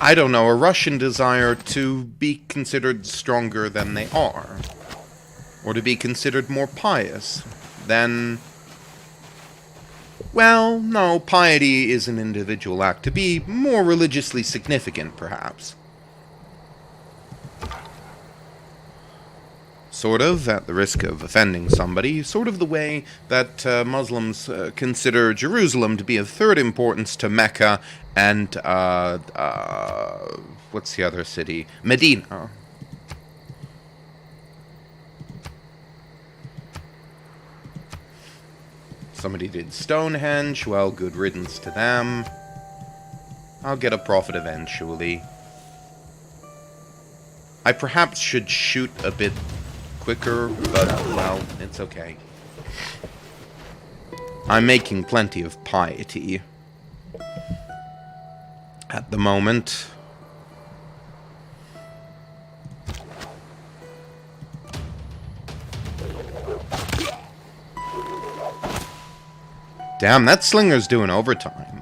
I don't know, a Russian desire to be considered stronger than they are, or to be considered more pious than... Well, no, piety is an individual act. To be more religiously significant, perhaps. Sort of, at the risk of offending somebody, sort of the way that Muslims consider Jerusalem to be of third importance to Mecca and, what's the other city? Medina. Somebody did Stonehenge, well, good riddance to them. I'll get a profit eventually. I perhaps should shoot a bit quicker, but, well, it's okay. I'm making plenty of piety at the moment. Damn, that slinger's doing overtime.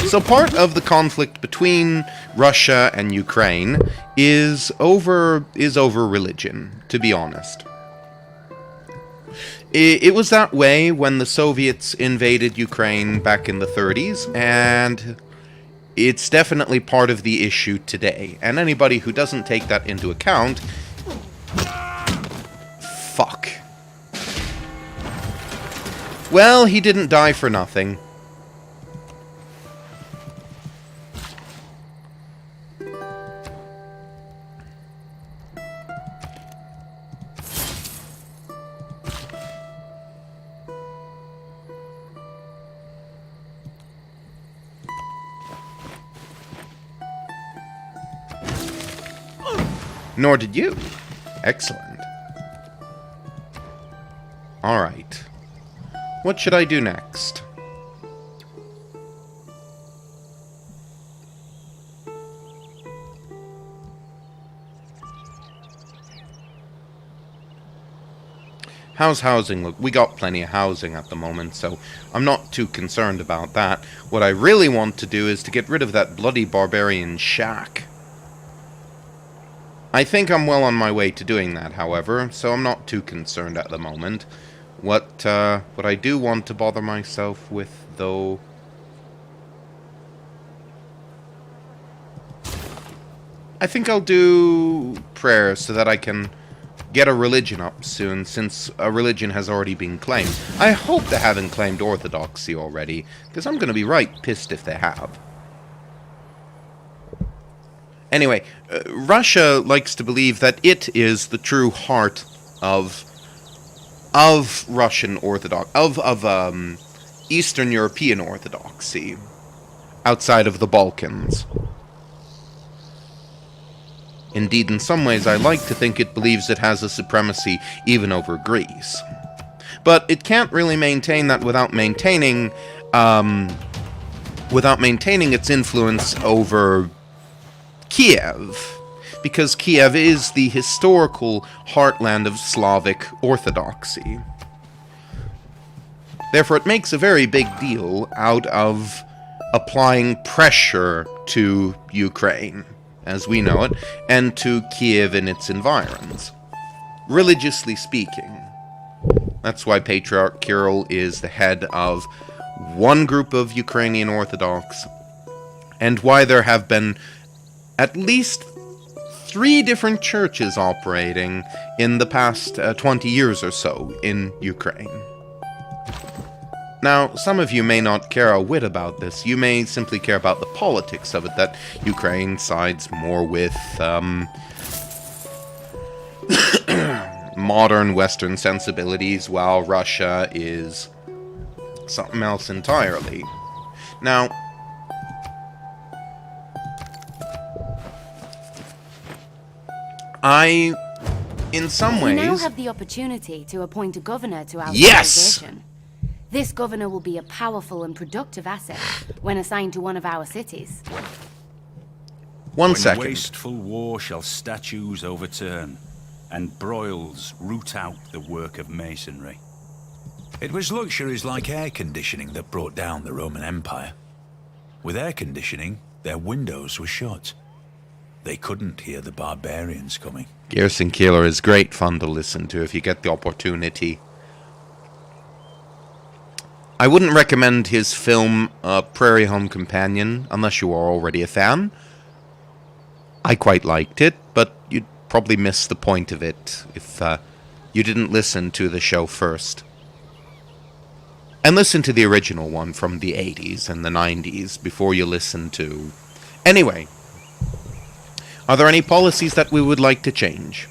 So part of the conflict between Russia and Ukraine is over religion, to be honest. It was that way when the Soviets invaded Ukraine back in the 30s, and it's definitely part of the issue today. And anybody who doesn't take that into account... Fuck. Well, he didn't die for nothing. Nor did you. Excellent. Alright. What should I do next? How's housing look? We got plenty of housing at the moment, so I'm not too concerned about that. What I really want to do is to get rid of that bloody barbarian shack. I think I'm well on my way to doing that, however, so I'm not too concerned at the moment. What I do want to bother myself with, though... I think I'll do prayer so that I can get a religion up soon, since a religion has already been claimed. I hope they haven't claimed Orthodoxy already, because I'm going to be right pissed if they have. Anyway, Russia likes to believe that it is the true heart of Russian Orthodox, of Eastern European Orthodoxy, outside of the Balkans. Indeed, in some ways, I like to think it believes it has a supremacy even over Greece. But it can't really maintain that without maintaining its influence over Kiev. because Kiev is the historical heartland of Slavic Orthodoxy. Therefore, it makes a very big deal out of applying pressure to Ukraine, as we know it, and to Kiev and its environs. Religiously speaking. That's why Patriarch Kirill is the head of one group of Ukrainian Orthodox, and why there have been at least 3 different churches operating in the past 20 years or so in Ukraine. Now, some of you may not care a whit about this. You may simply care about the politics of it, that Ukraine sides more with modern Western sensibilities, while Russia is something else entirely. Now, in some ways...
We now have the opportunity to appoint a governor to our
Yes!
organization. This governor will be a powerful and productive asset when assigned to one of our cities.
One
When
second.
wasteful war shall statues overturn, and broils root out the work of masonry. It was luxuries like air conditioning that brought down the Roman Empire. With air conditioning, their windows were shut. They couldn't hear the barbarians coming.
Gerson Keeler is great fun to listen to if you get the opportunity. I wouldn't recommend his film Prairie Home Companion unless you are already a fan. I quite liked it, but you'd probably miss the point of it if you didn't listen to the show first. And listen to the original one from the 80s and the 90s before you listen to... Anyway, are there any policies that we would like to change?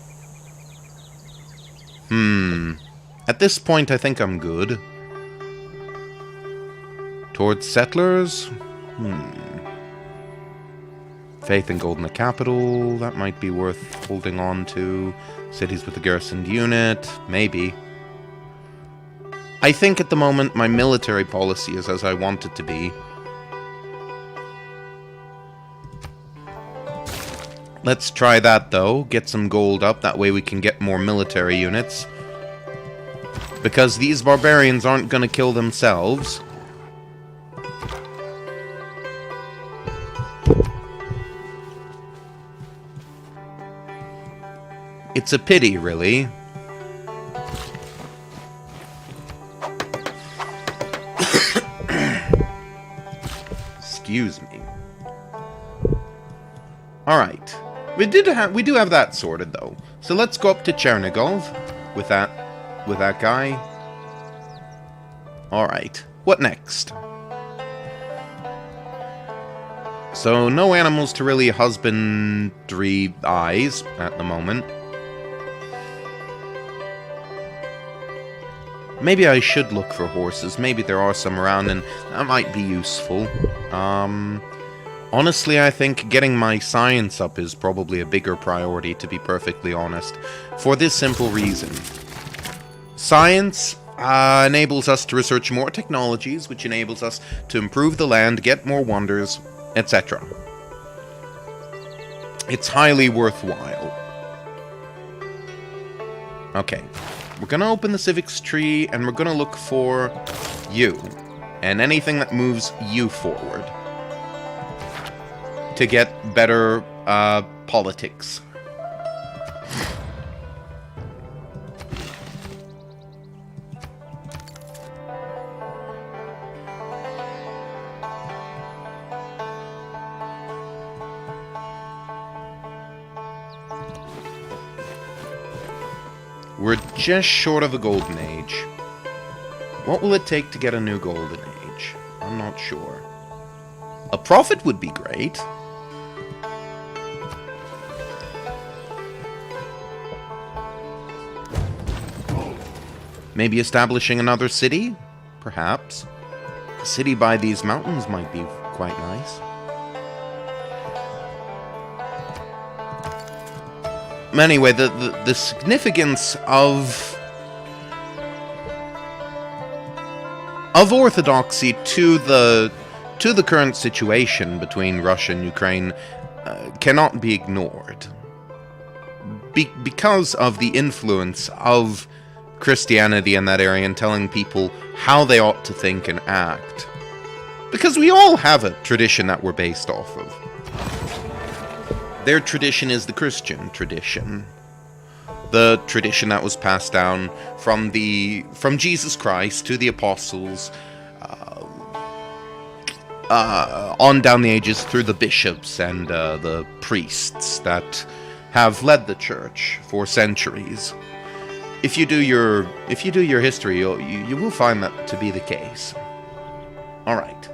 At this point, I think I'm good. Towards settlers? Faith and gold in the capital, that might be worth holding on to. Cities with a garrisoned unit, maybe. I think at the moment my military policy is as I want it to be. Let's try that though, get some gold up, that way we can get more military units. Because these barbarians aren't gonna kill themselves. It's a pity, really. Excuse me. Alright. We do have that sorted, though. So let's go up to Chernigov with that guy. Alright. What next? So, no animals to really husbandry eyes at the moment. Maybe I should look for horses. Maybe there are some around and that might be useful. Honestly, I think getting my science up is probably a bigger priority, to be perfectly honest. For this simple reason. Science enables us to research more technologies, which enables us to improve the land, get more wonders, etc. It's highly worthwhile. Okay. We're going to open the civics tree, and we're going to look for you. And anything that moves you forward. To get better politics. We're just short of a golden age. What will it take to get a new golden age? I'm not sure. A prophet would be great. Maybe establishing another city? Perhaps. A city by these mountains might be quite nice. Anyway, the significance of orthodoxy to the current situation between Russia and Ukraine cannot be ignored. because of the influence of Christianity in that area and telling people how they ought to think and act. Because we all have a tradition that we're based off of. Their tradition is the Christian tradition. The tradition that was passed down from Jesus Christ to the apostles, on down the ages through the bishops and the priests that have led the church for centuries. If you do your history, you will find that to be the case. All right.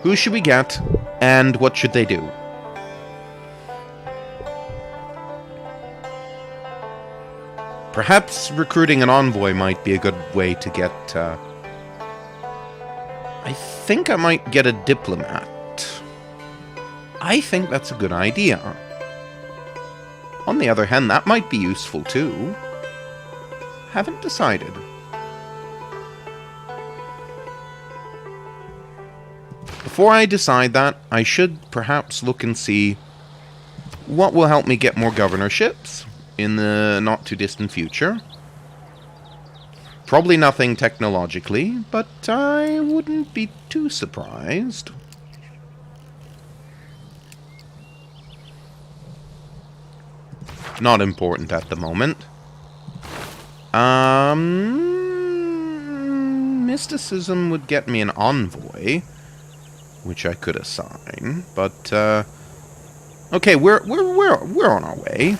Who should we get, and what should they do? Perhaps recruiting an envoy might be a good way to get... I think I might get a diplomat. I think that's a good idea. On the other hand, that might be useful too. Haven't decided. Before I decide that, I should perhaps look and see what will help me get more governorships in the not-too-distant future. Probably nothing technologically, but I wouldn't be too surprised. Not important at the moment. Mysticism would get me an envoy, which I could assign, but okay, we're on our way.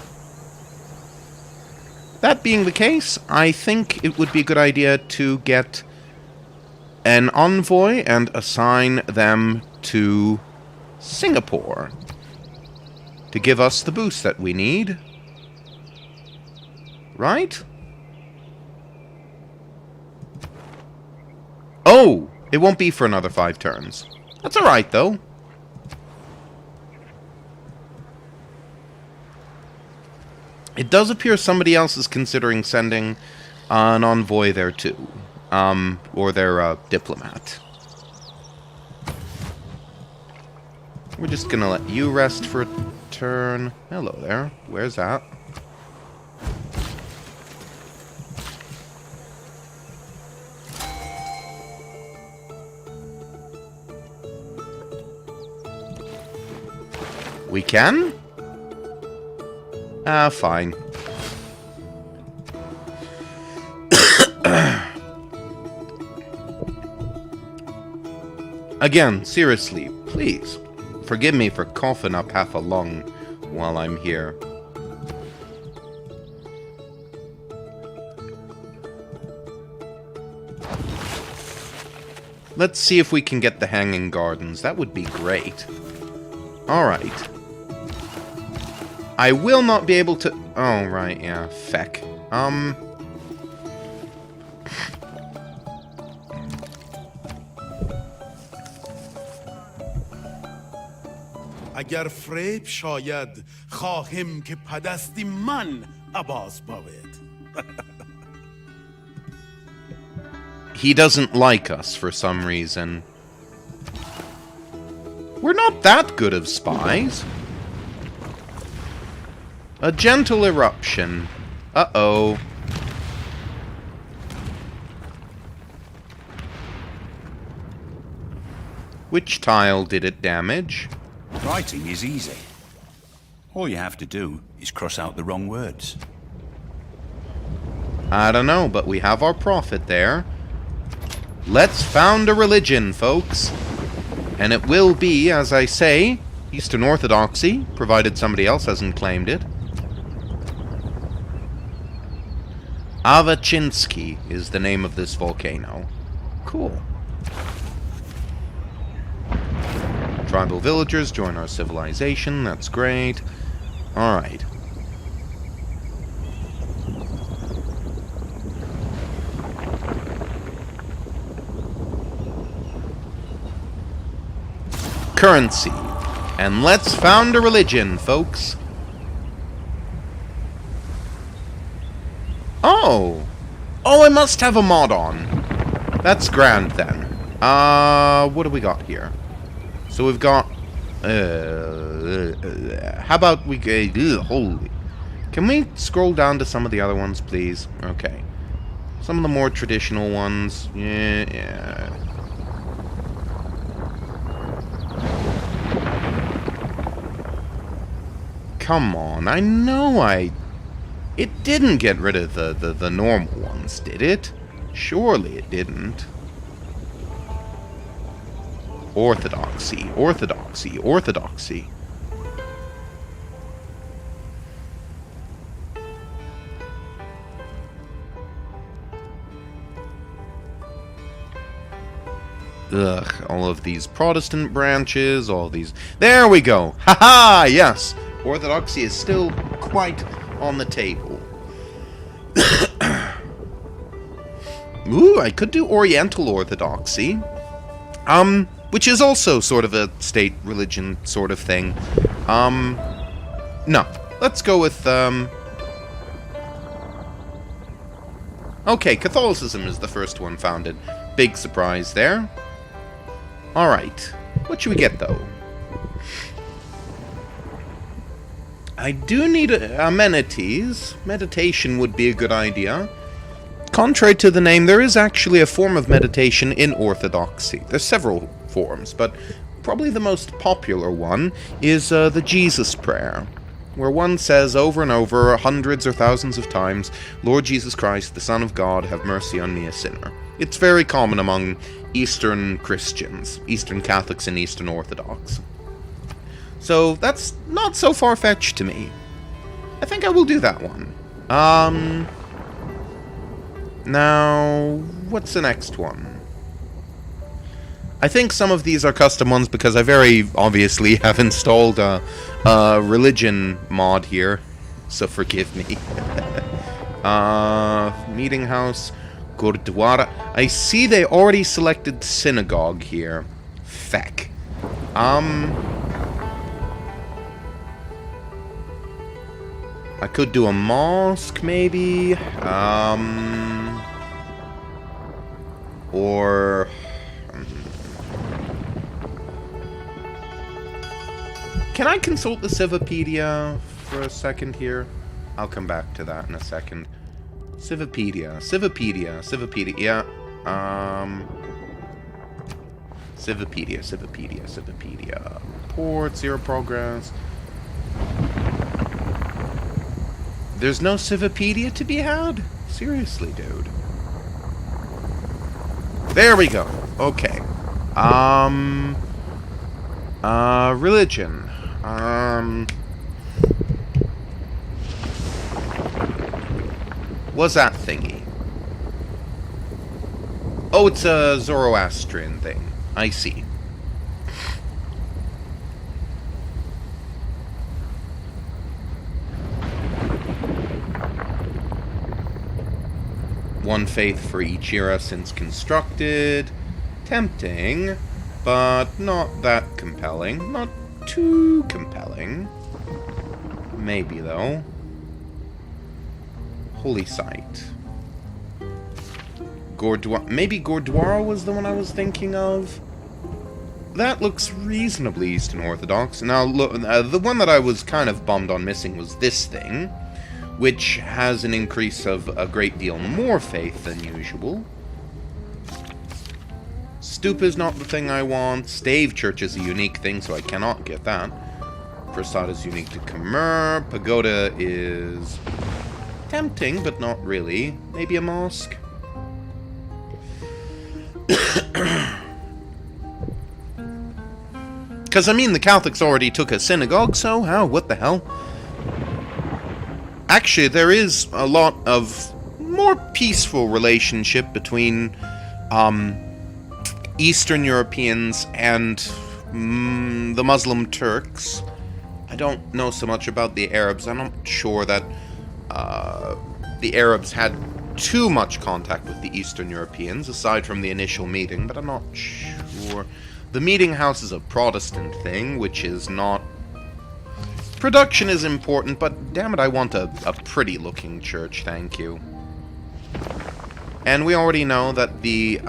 That being the case, I think it would be a good idea to get an envoy and assign them to Singapore to give us the boost that we need. Right? Oh! It won't be for another 5 turns. That's alright, though. It does appear somebody else is considering sending an envoy there, too. Or their diplomat. We're just gonna let you rest for a turn. Hello there. Where's that? We can? Ah, fine. Again, seriously, please, forgive me for coughing up half a lung while I'm here. Let's see if we can get the Hanging Gardens. That would be great. Alright. I will not be able to... Oh, right, yeah. Feck.
اگر فریب شاید خواهم که پدستی من عباس باید.
He doesn't like us for some reason. We're not that good of spies. A gentle eruption. Uh-oh. Which tile did it damage?
Writing is easy. All you have to do is cross out the wrong words.
I don't know, but we have our prophet there. Let's found a religion, folks. And it will be, as I say, Eastern Orthodoxy, provided somebody else hasn't claimed it. Avachinsky is the name of this volcano. Cool. Tribal villagers join our civilization. That's great. Alright. Currency. And let's found a religion, folks. Oh! Oh, I must have a mod on. That's grand, then. What do we got here? So we've got How about we go... holy... Can we scroll down to some of the other ones, please? Okay. Some of the more traditional ones. Yeah. Come on, I know It didn't get rid of the normal ones, did it? Surely it didn't. Orthodoxy, orthodoxy, orthodoxy. Ugh, all of these Protestant branches, all these... There we go! Haha, yes! Orthodoxy is still quite on the table. Ooh, I could do Oriental Orthodoxy. Which is also sort of a state religion sort of thing. No. Let's go with, Okay, Catholicism is the first one founded. Big surprise there. Alright. What should we get, though? I do need amenities. Meditation would be a good idea. Contrary to the name, there is actually a form of meditation in Orthodoxy. There's several forms, but probably the most popular one is the Jesus Prayer, where one says over and over, hundreds or thousands of times, Lord Jesus Christ, the Son of God, have mercy on me, a sinner. It's very common among Eastern Christians, Eastern Catholics and Eastern Orthodox. So that's not so far-fetched to me. I think I will do that one. Now, what's the next one? I think some of these are custom ones because I very obviously have installed a religion mod here, so forgive me. Meeting house, Gurdwara. I see they already selected synagogue here. Feck. I could do a mosque, maybe. Or... Can I consult the Civipedia for a second here? I'll come back to that in a second. Civipedia. Civipedia. Report, zero progress. There's no Civipedia to be had? Seriously, dude. There we go. Okay. Religion. What's that thingy? Oh, it's a Zoroastrian thing. I see. One faith for each era since constructed. Tempting, but not that compelling. Not too compelling. Maybe, though. Holy site. Maybe Gurdwara was the one I was thinking of? That looks reasonably Eastern Orthodox. Now, look, the one that I was kind of bummed on missing was this thing, which has an increase of a great deal more faith than usual. Stupa is not the thing I want. Stave Church is a unique thing, so I cannot get that. Prasad is unique to Khmer. Pagoda is tempting, but not really. Maybe a mosque? Because, I mean, the Catholics already took a synagogue, so what the hell? Actually, there is a lot of more peaceful relationship between Eastern Europeans and the Muslim Turks. I don't know so much about the Arabs. I'm not sure that the Arabs had too much contact with the Eastern Europeans, aside from the initial meeting, but I'm not sure. The meeting house is a Protestant thing, which is not... Production is important, but damn it, I want a pretty-looking church, thank you. And we already know that the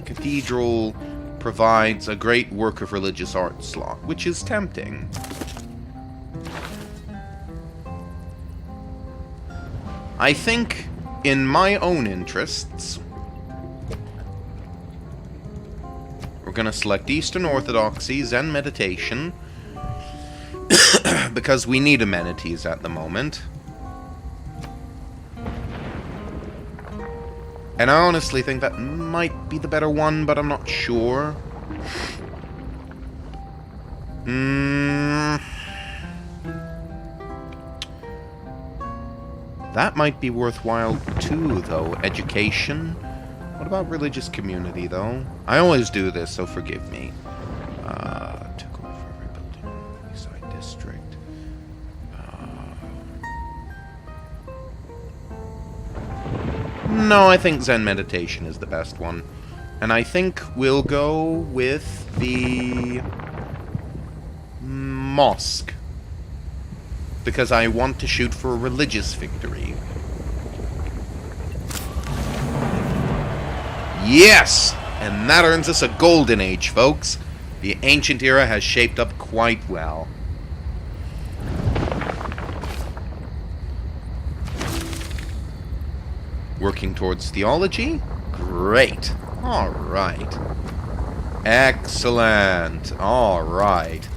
cathedral provides a great work of religious art slot, which is tempting. I think, in my own interests, we're going to select Eastern Orthodoxy, Zen Meditation, because we need amenities at the moment. And I honestly think that might be the better one, but I'm not sure. That might be worthwhile too, though. Education. What about religious community, though? I always do this, so forgive me. Took over every building. Eastside District. No, I think Zen Meditation is the best one. And I think we'll go with the mosque. Because I want to shoot for a religious victory. Yes! And that earns us a golden age, folks. The ancient era has shaped up quite well. Working towards theology? Great. Alright. Excellent. Alright.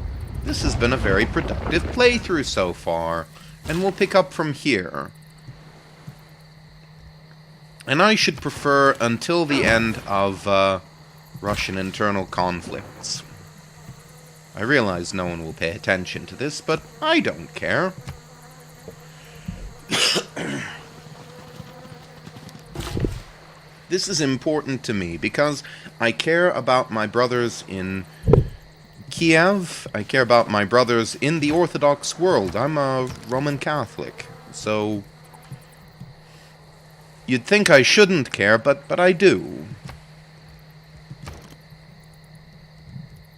This has been a very productive playthrough so far, and we'll pick up from here. And I should prefer until the end of Russian internal conflicts. I realize no one will pay attention to this, but I don't care. This is important to me because I care about my brothers in Kiev. I care about my brothers in the Orthodox world. I'm a Roman Catholic, so you'd think I shouldn't care, but I do.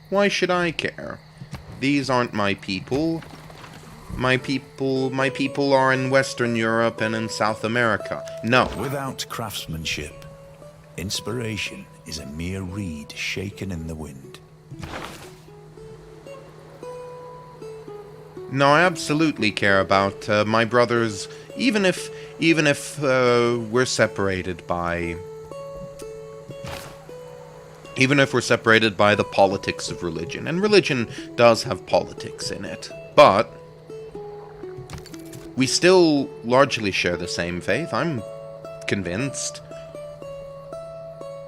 Why should I care? These aren't my people. My people are in Western Europe and in South America. No.
Without craftsmanship, inspiration is a mere reed shaken in the wind.
No, I absolutely care about my brothers, even if we're separated by the politics of religion. And religion does have politics in it, but we still largely share the same faith. I'm convinced.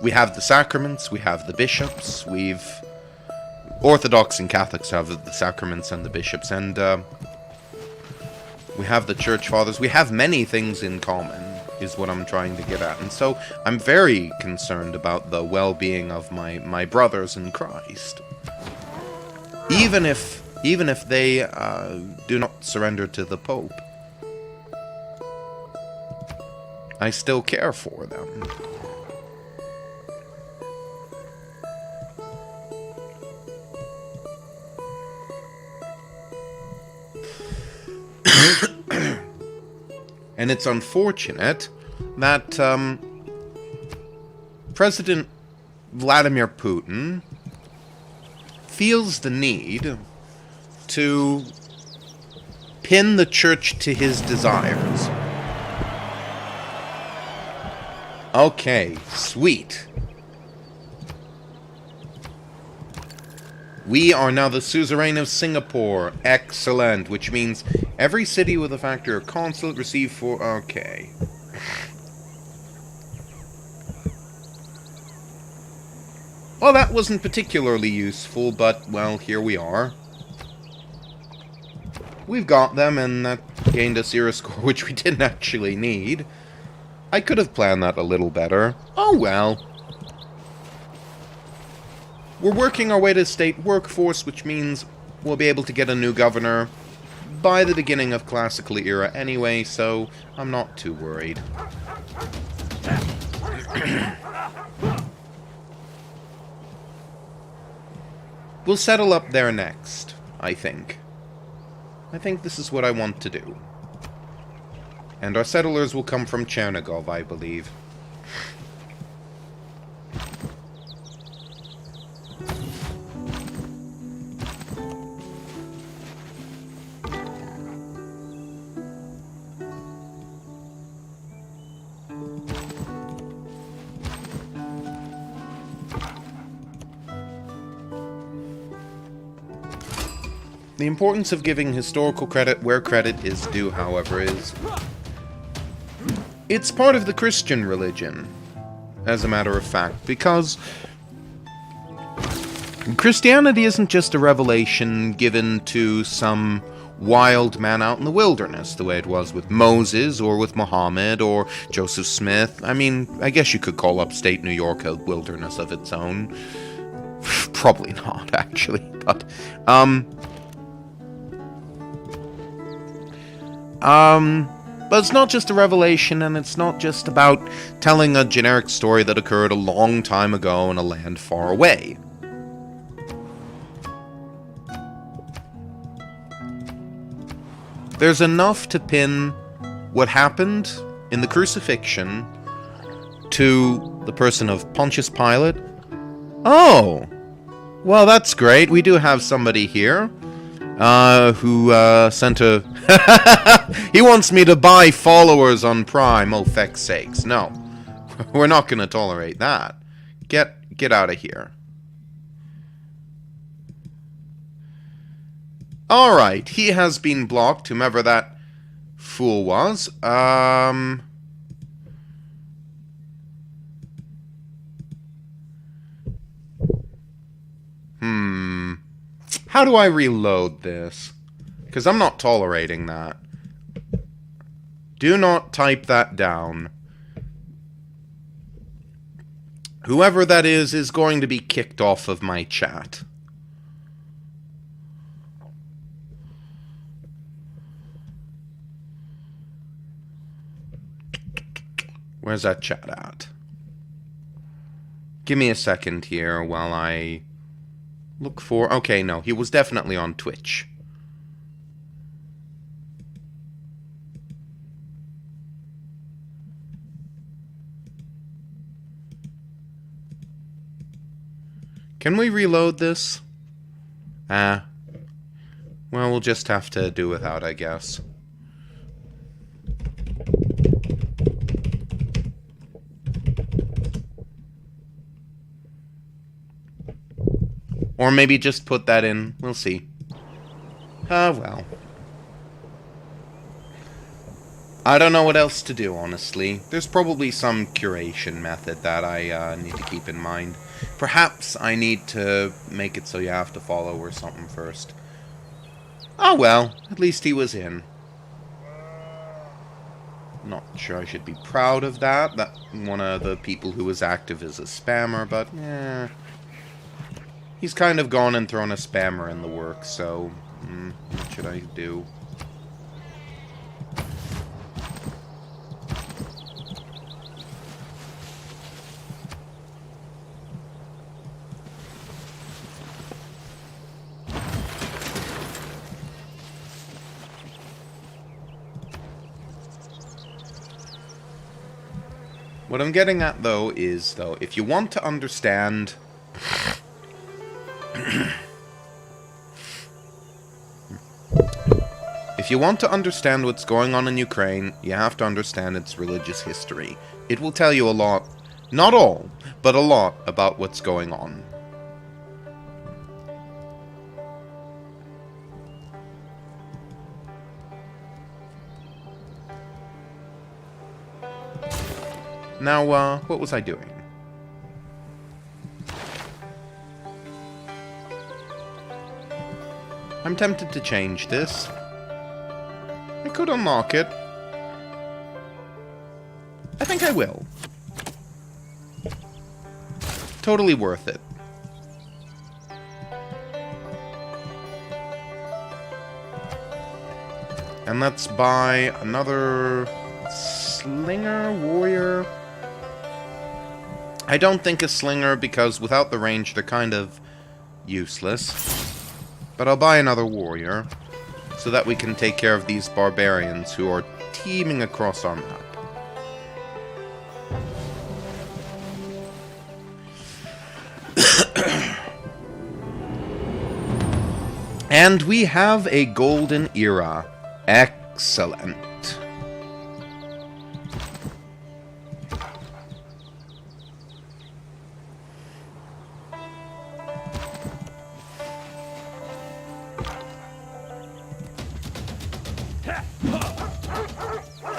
We have the sacraments, we have the bishops, Orthodox and Catholics have the sacraments and the bishops, and we have the church fathers. We have many things in common, is what I'm trying to get at. And so I'm very concerned about the well-being of my brothers in Christ. Even if they do not surrender to the Pope, I still care for them. And it's unfortunate that President Vladimir Putin feels the need to pin the church to his desires. Okay, sweet. We are now the suzerain of Singapore. Excellent. Which means every city with a factory or consulate receive for... Okay. Well, that wasn't particularly useful, but, well, here we are. We've got them, and that gained us era score, which we didn't actually need. I could have planned that a little better. Oh well. We're working our way to state workforce, which means we'll be able to get a new governor by the beginning of Classical Era anyway, so I'm not too worried. We'll settle up there next, I think. I think this is what I want to do. And our settlers will come from Chernigov, I believe. The importance of giving historical credit where credit is due, however, is... It's part of the Christian religion, as a matter of fact, because Christianity isn't just a revelation given to some wild man out in the wilderness, the way it was with Moses, or with Muhammad, or Joseph Smith. I mean, I guess you could call upstate New York a wilderness of its own. Probably not, actually, but, but it's not just a revelation, and it's not just about telling a generic story that occurred a long time ago in a land far away. There's enough to pin what happened in the crucifixion to the person of Pontius Pilate. Oh, well, that's great. We do have somebody here who sent a... He wants me to buy followers on Prime. Oh, feck's sakes. No, we're not going to tolerate that. Get out of here. Alright, he has been blocked, whomever that fool was. How do I reload this? Because I'm not tolerating that. Do not type that down. Whoever that is going to be kicked off of my chat. Where's that chat at? Give me a second here while I look for... Okay, no, he was definitely on Twitch. Can we reload this? Well, we'll just have to do without, I guess. Or maybe just put that in. We'll see. Well. I don't know what else to do, honestly. There's probably some curation method that I need to keep in mind. Perhaps I need to make it so you have to follow or something first. Oh well, at least he was in. Not sure I should be proud of that. That one of the people who was active is a spammer, but he's kind of gone and thrown a spammer in the works, so what should I do? What I'm getting at, though, is, if you want to understand... If you want to understand what's going on in Ukraine, you have to understand its religious history. It will tell you a lot, not all, but a lot about what's going on. Now, what was I doing? I'm tempted to change this. I could unlock it. I think I will. Totally worth it. And let's buy another slinger, warrior. I don't think a slinger because without the range they're kind of useless. But I'll buy another warrior so that we can take care of these barbarians who are teeming across our map. And we have a golden era. Excellent.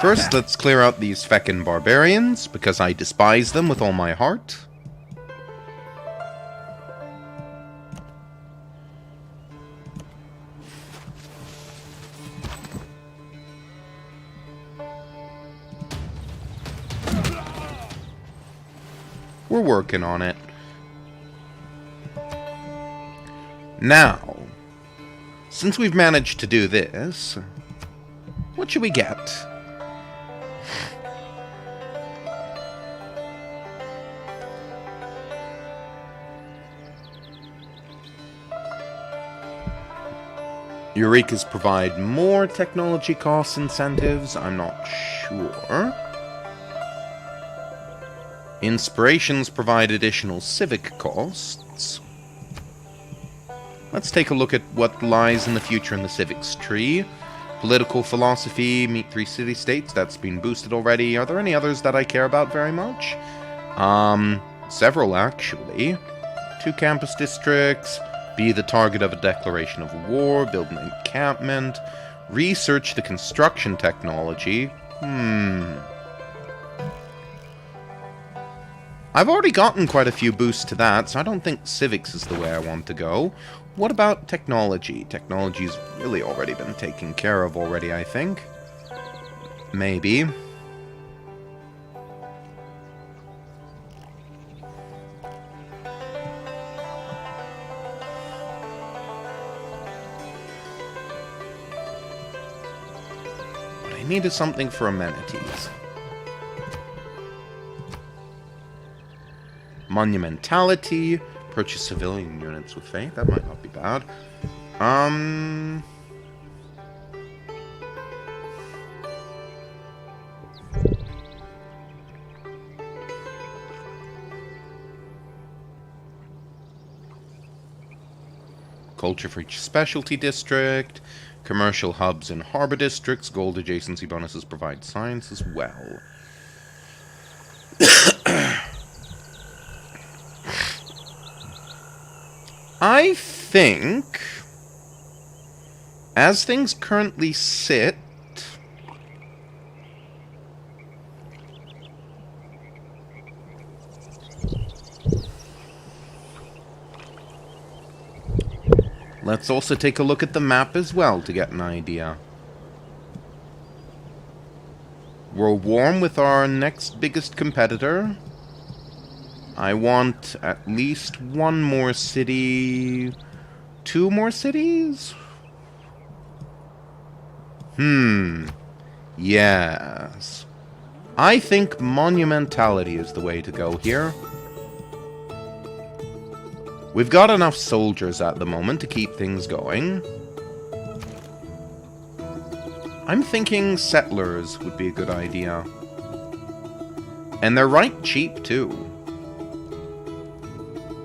First, let's clear out these feckin' barbarians, because I despise them with all my heart. We're working on it. Now, since we've managed to do this, what should we get? Eurekas provide more technology cost incentives, I'm not sure. Inspirations provide additional civic costs. Let's take a look at what lies in the future in the civics tree. Political philosophy, meet 3 city-states, that's been boosted already. Are there any others that I care about very much? Several actually. 2 campus districts, be the target of a declaration of war, build an encampment, research the construction technology. I've already gotten quite a few boosts to that, so I don't think civics is the way I want to go. What about technology? Technology's really already been taken care of already, I think. Maybe. What I need is something for amenities. Monumentality. Purchase civilian units with faith. That might not be bad. Culture for each specialty district. Commercial hubs in harbor districts. Gold adjacency bonuses provide science as well. I think, as things currently sit, let's also take a look at the map as well to get an idea. We're warm with our next biggest competitor. I want at least 1 more city... 2 more cities? Yes. I think monumentality is the way to go here. We've got enough soldiers at the moment to keep things going. I'm thinking settlers would be a good idea. And they're right cheap, too.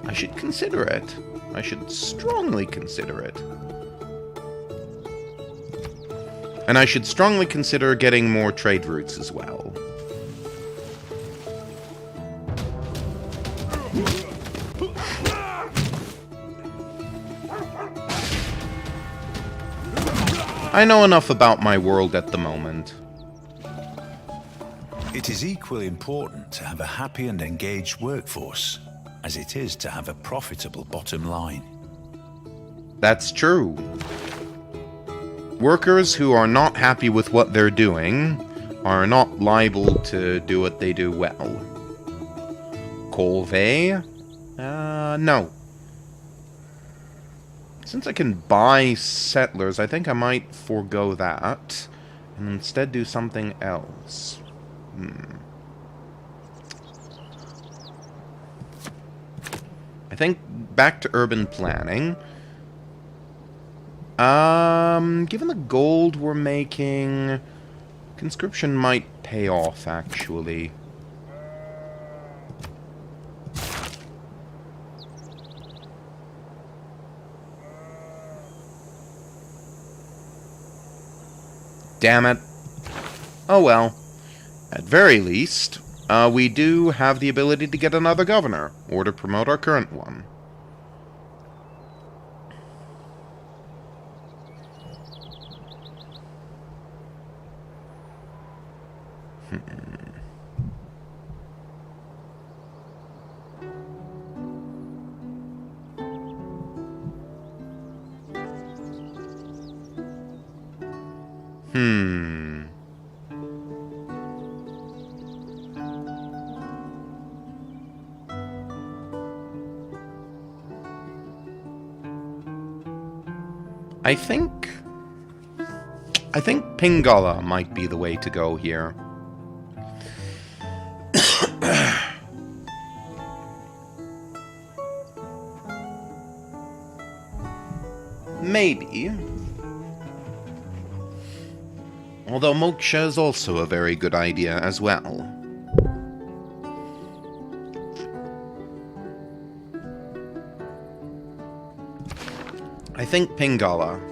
I should consider it. I should strongly consider it. And I should strongly consider getting more trade routes as well. I know enough about my world at the moment.
It is equally important to have a happy and engaged workforce as it is to have a profitable bottom line.
That's true. Workers who are not happy with what they're doing are not liable to do what they do well. Colvey? No. Since I can buy settlers, I think I might forego that and instead do something else. I think back to urban planning. Given the gold we're making, conscription might pay off, actually. Damn it. Oh well. At very least, we do have the ability to get another governor, or to promote our current one. I think Pingala might be the way to go here. Maybe. Although Moksha is also a very good idea as well. I think Pingala.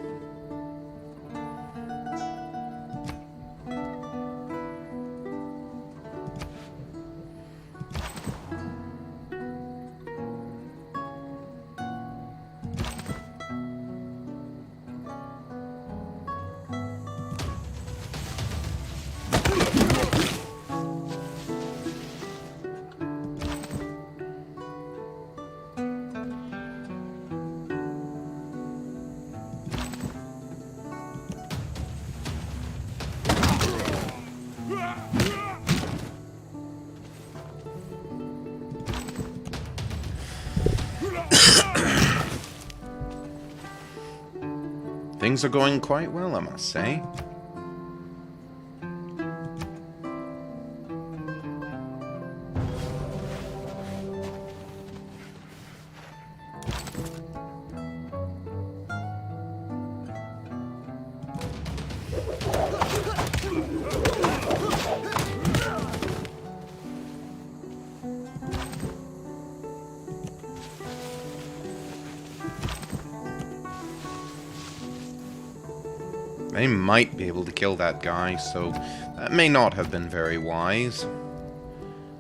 Things are going quite well, I must say. They might be able to kill that guy, so that may not have been very wise.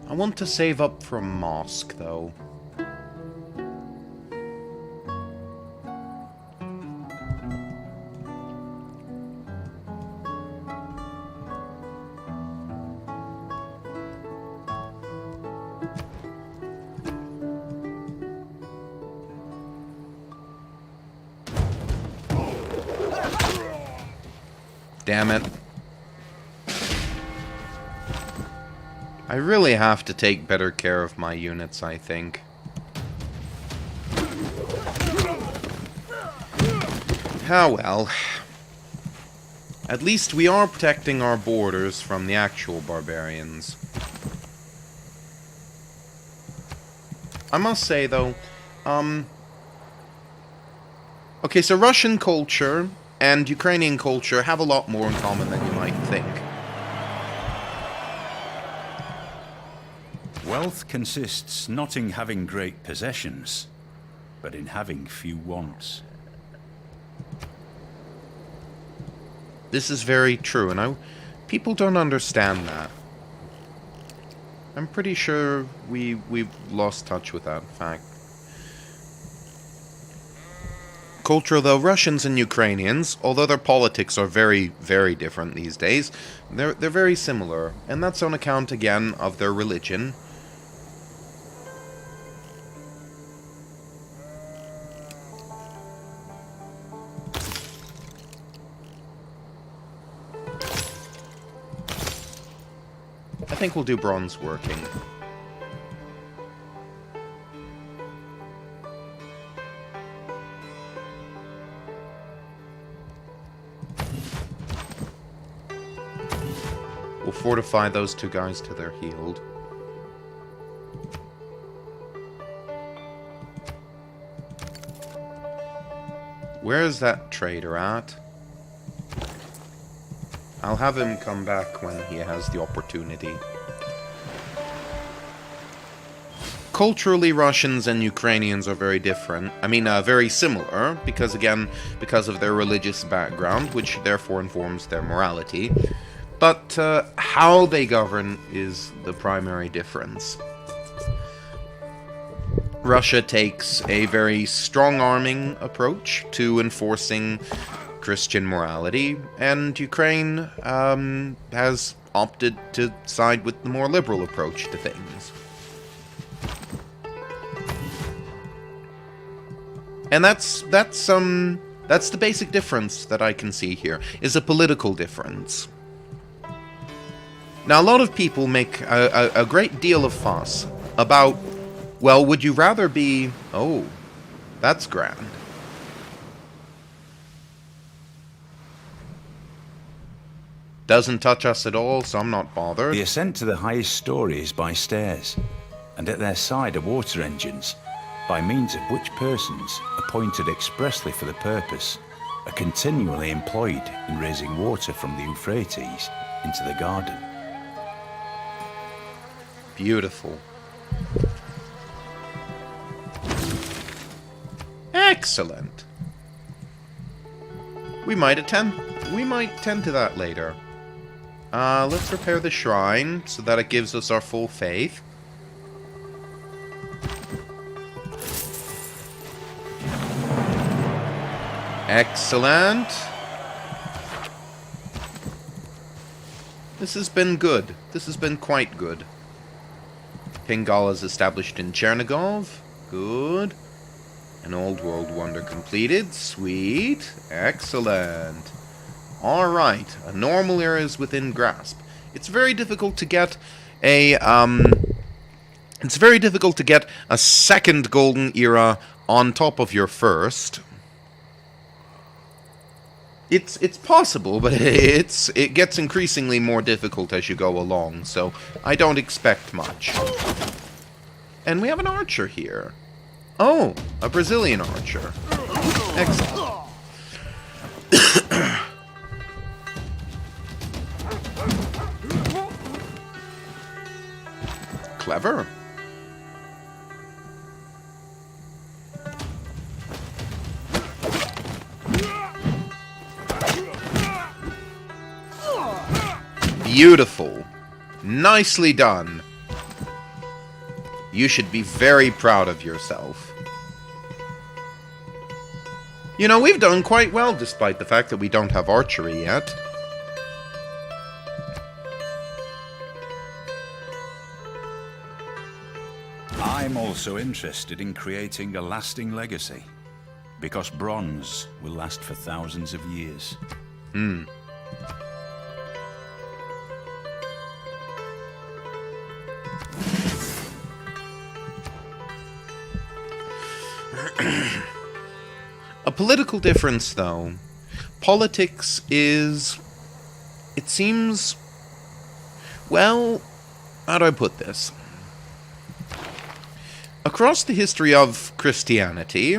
I want to save up for a mosque, though. Damn it. I really have to take better care of my units, I think. Ah well. At least we are protecting our borders from the actual barbarians. I must say, though, okay, so Russian culture and Ukrainian culture have a lot more in common than you might think.
Wealth consists not in having great possessions, but in having few wants.
This is very true, and people don't understand that. I'm pretty sure we've lost touch with that fact. Culture, though, Russians and Ukrainians, although their politics are very, very different these days, they're very similar, and that's on account, again, of their religion. I think we'll do bronze working. We'll fortify those two guys till they're healed. Where's that trader at? I'll have him come back when he has the opportunity. Culturally, Russians and Ukrainians are very different. I mean, very similar, because again, because of their religious background, which therefore informs their morality. But how they govern is the primary difference. Russia takes a very strong-arming approach to enforcing Christian morality, and Ukraine has opted to side with the more liberal approach to things. And that's the basic difference that I can see here, is a political difference. Now, a lot of people make a great deal of fuss about, well, would you rather be... Oh, that's grand. Doesn't touch us at all, so I'm not bothered.
The ascent to the highest story is by stairs, and at their side are water engines, by means of which persons, appointed expressly for the purpose, are continually employed in raising water from the Euphrates into the garden.
Beautiful. Excellent. We might tend to that later. Let's repair the shrine so that it gives us our full faith. Excellent. This has been good. This has been quite good. Pingal is established in Chernigov. Good. An old world wonder completed. Sweet. Excellent. Alright. A normal era is within grasp. It's very difficult to get a, It's very difficult to get a second golden era on top of your first. It's possible, but it gets increasingly more difficult as you go along, so I don't expect much. And we have an archer here. Oh, a Brazilian archer. Excellent. Clever. Beautiful. Nicely done. You should be very proud of yourself. You know, we've done quite well despite the fact that we don't have archery yet.
I'm also interested in creating a lasting legacy, because bronze will last for thousands of years.
A political difference, though. Politics is... It seems... Well, how do I put this? Across the history of Christianity,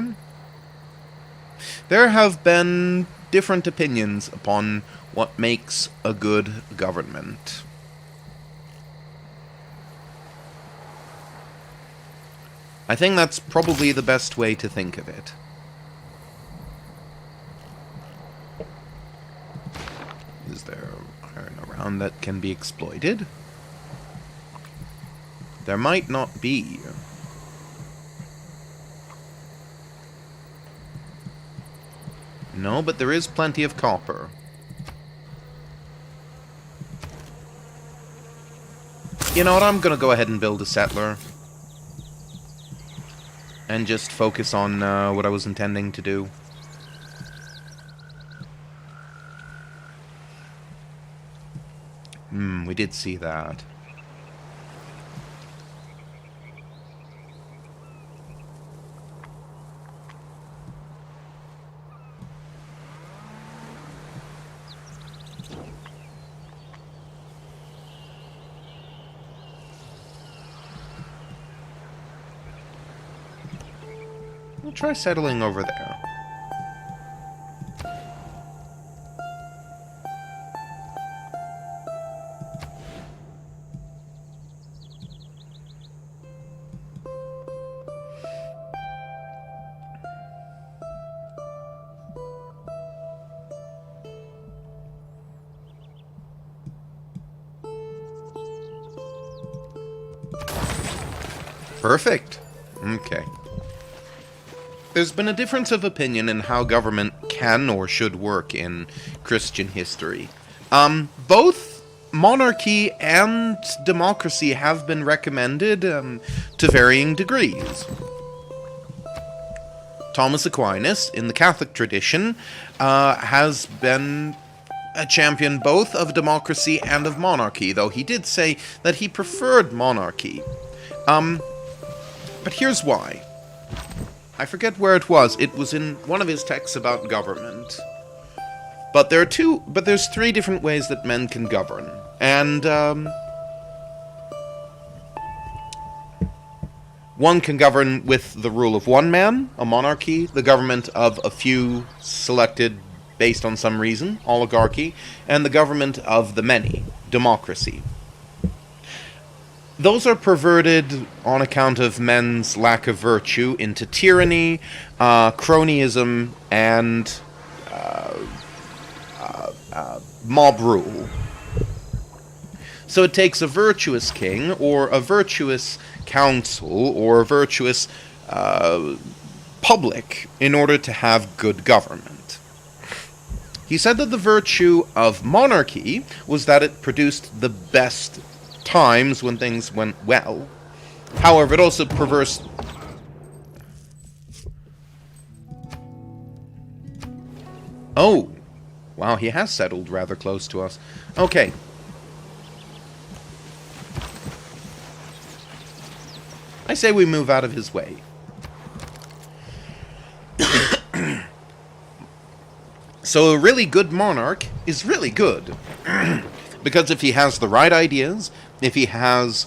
there have been different opinions upon what makes a good government. I think that's probably the best way to think of it. Is there iron around that can be exploited? There might not be. No, but there is plenty of copper. You know what, I'm gonna go ahead and build a settler. And just focus on what I was intending to do. We did see that. We'll try settling over there. Perfect. Okay. There's been a difference of opinion in how government can or should work in Christian history. Both monarchy and democracy have been recommended to varying degrees. Thomas Aquinas, in the Catholic tradition, has been a champion both of democracy and of monarchy, though he did say that he preferred monarchy. But here's why. I forget where it was. It was in one of his texts about government. But there's three different ways that men can govern. And one can govern with the rule of one man, a monarchy, the government of a few selected based on some reason, oligarchy, and the government of the many, democracy. Those are perverted on account of men's lack of virtue into tyranny, cronyism, and mob rule. So it takes a virtuous king, or a virtuous council, or a virtuous public in order to have good government. He said that the virtue of monarchy was that it produced the best times when things went well. However, it also perverse... Oh! Wow, he has settled rather close to us. Okay. I say we move out of his way. So a really good monarch is really good. Because if he has the right ideas, if he has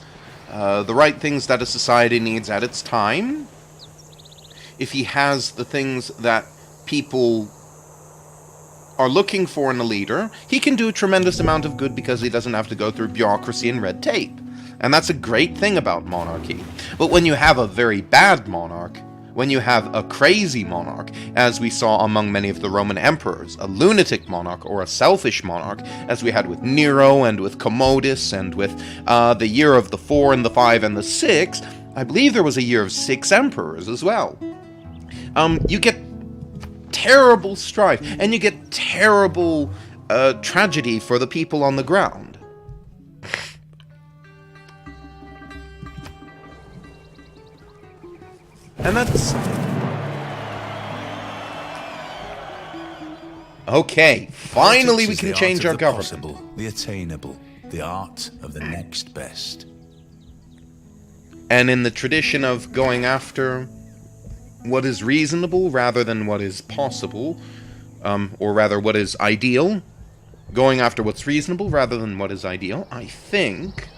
the right things that a society needs at its time, if he has the things that people are looking for in a leader, he can do a tremendous amount of good because he doesn't have to go through bureaucracy and red tape. And that's a great thing about monarchy. But when you have a very bad monarch, when you have a crazy monarch, as we saw among many of the Roman emperors, a lunatic monarch or a selfish monarch, as we had with Nero and with Commodus and with the year of the 4 and the 5 and the 6, I believe there was a year of 6 emperors as well. You get terrible strife, and you get terrible tragedy for the people on the ground. And that's... Okay, finally we can change our government.
Possible, the attainable, the art of the next best.
And in the tradition of going after what is reasonable rather than what is possible, or rather what is ideal, going after what's reasonable rather than what is ideal, I think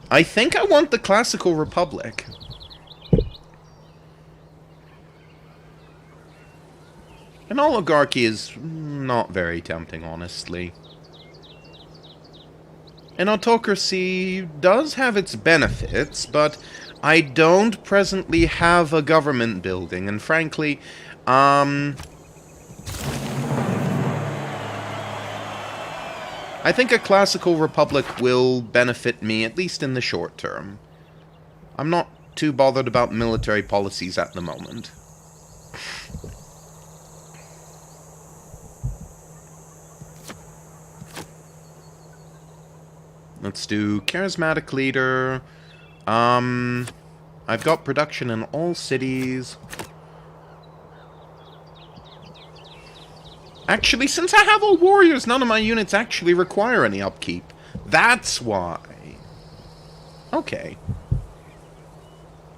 I want the classical republic. An oligarchy is not very tempting, honestly. An autocracy does have its benefits, but I don't presently have a government building, and frankly, I think a classical republic will benefit me, at least in the short term. I'm not too bothered about military policies at the moment. Let's do charismatic leader. I've got production in all cities. Actually, since I have all warriors, none of my units actually require any upkeep. That's why. Okay.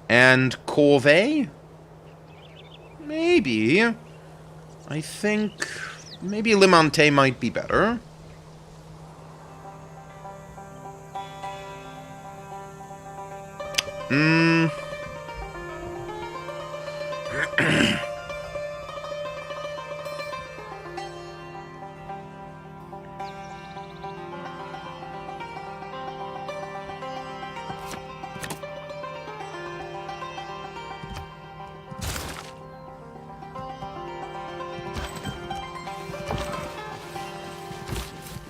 And corvée? Maybe. I think maybe Limante might be better.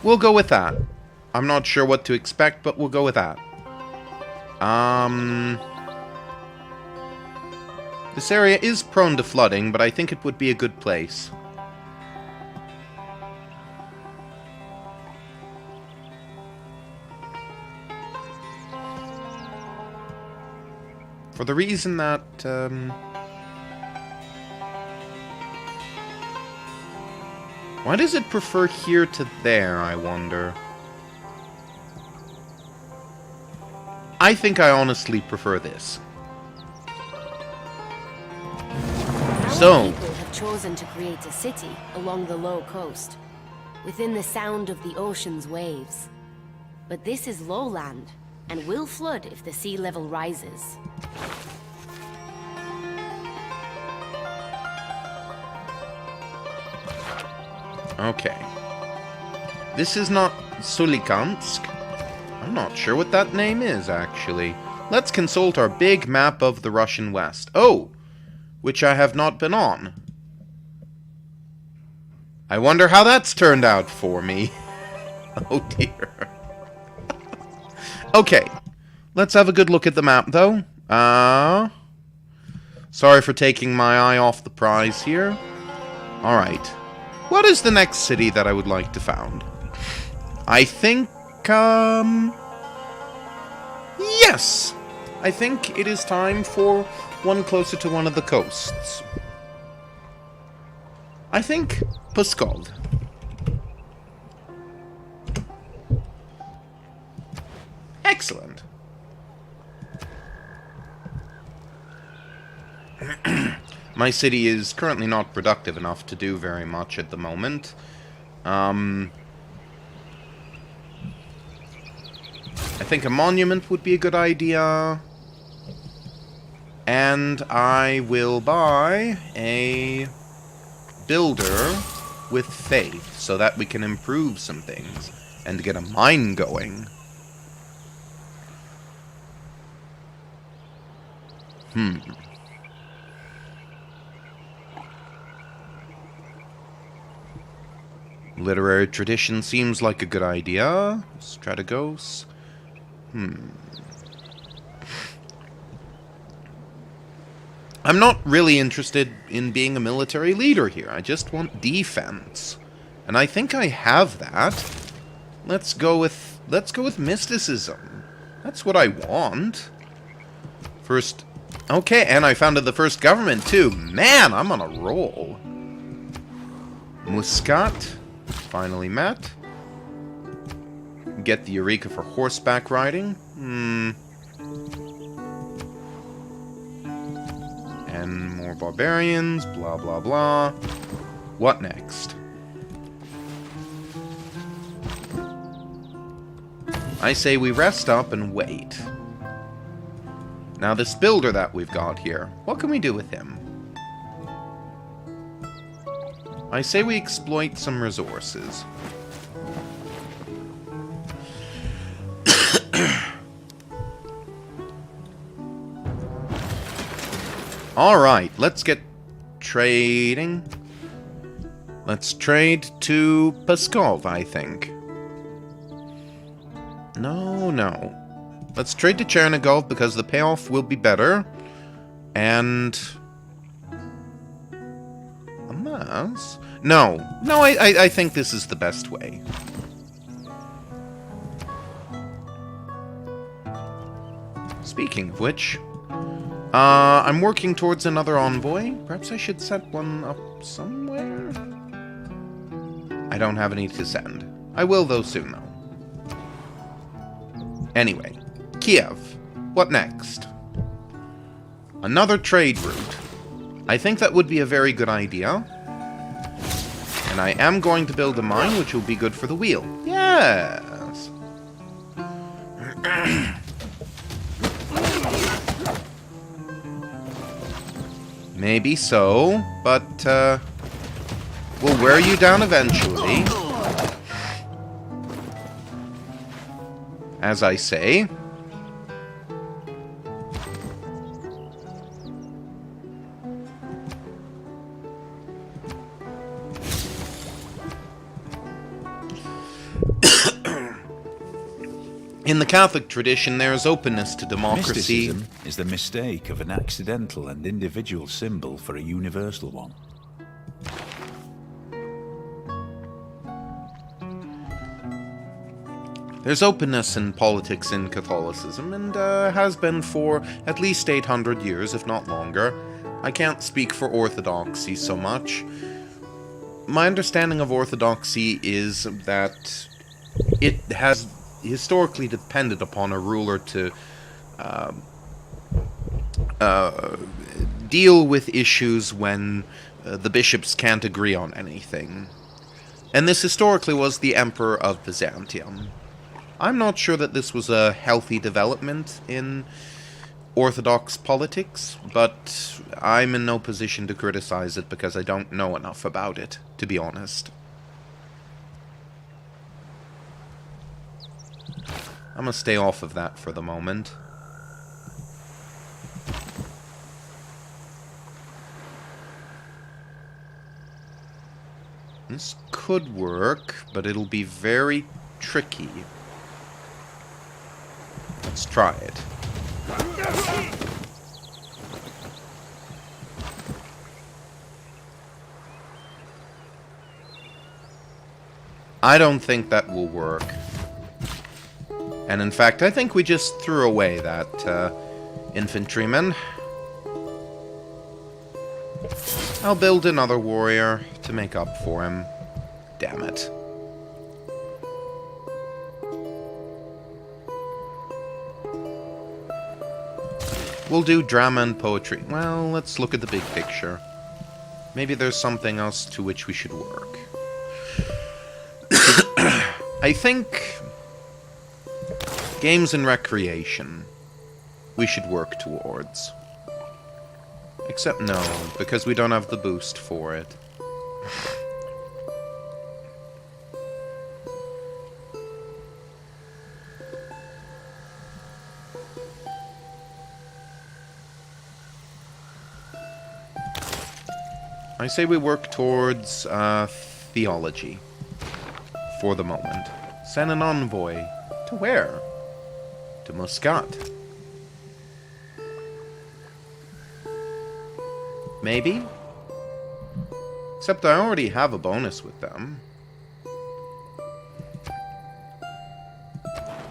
We'll go with that. I'm not sure what to expect, but we'll go with that. This area is prone to flooding, but I think it would be a good place. For the reason that, why does it prefer here to there, I wonder? I think I honestly prefer this.
Our people have chosen to create a city along the low coast, within the sound of the ocean's waves. But this is lowland, and will flood if the sea level rises.
Okay. This is not Solikamsk. I'm not sure what that name is, actually. Let's consult our big map of the Russian West. Oh! Which I have not been on. I wonder how that's turned out for me. Oh dear. Okay. Let's have a good look at the map, though. Sorry for taking my eye off the prize here. Alright. What is the next city that I would like to found? I think, yes! I think it is time for one closer to one of the coasts. I think Pskov. Excellent. My city is currently not productive enough to do very much at the moment. I think a monument would be a good idea. And I will buy a builder with faith so that we can improve some things and get a mine going. Literary tradition seems like a good idea. Strategos. I'm not really interested in being a military leader here. I just want defense. And I think I have that. Let's go with mysticism. That's what I want. First. Okay, and I founded the first government too. Man, I'm on a roll. Muscat. Finally met. Get the Eureka for horseback riding. And more barbarians, blah blah blah. What next? I say we rest up and wait. Now this builder that we've got here, what can we do with him? I say we exploit some resources. Alright, let's get trading. Let's trade to Pskov, I think. No. Let's trade to Chernigov because the payoff will be better. And... unless... No, I think this is the best way. Speaking of which... I'm working towards another envoy. Perhaps I should set one up somewhere? I don't have any to send. I will, though, soon, though. Anyway, Kiev. What next? Another trade route. I think that would be a very good idea. And I am going to build a mine, which will be good for the wheel. Yes! Maybe so, but, we'll wear you down eventually. As I say. In the Catholic tradition, there is openness to democracy.
Mysticism is the mistake of an accidental and individual symbol for a universal one.
There's openness in politics in Catholicism, and has been for at least 800 years, if not longer. I can't speak for Orthodoxy so much. My understanding of Orthodoxy is that it has historically depended upon a ruler to deal with issues when the bishops can't agree on anything. And this historically was the Emperor of Byzantium. I'm not sure that this was a healthy development in Orthodox politics, but I'm in no position to criticize it because I don't know enough about it, to be honest. I'm gonna stay off of that for the moment. This could work, but it'll be very tricky. Let's try it. I don't think that will work. And in fact, I think we just threw away that infantryman. I'll build another warrior to make up for him. Damn it. We'll do drama and poetry. Well, let's look at the big picture. Maybe there's something else to which we should work. I think games and recreation we should work towards. Except no, because we don't have the boost for it. I say we work towards theology for the moment. Send an envoy. To where? To Muscat. Maybe? Except I already have a bonus with them.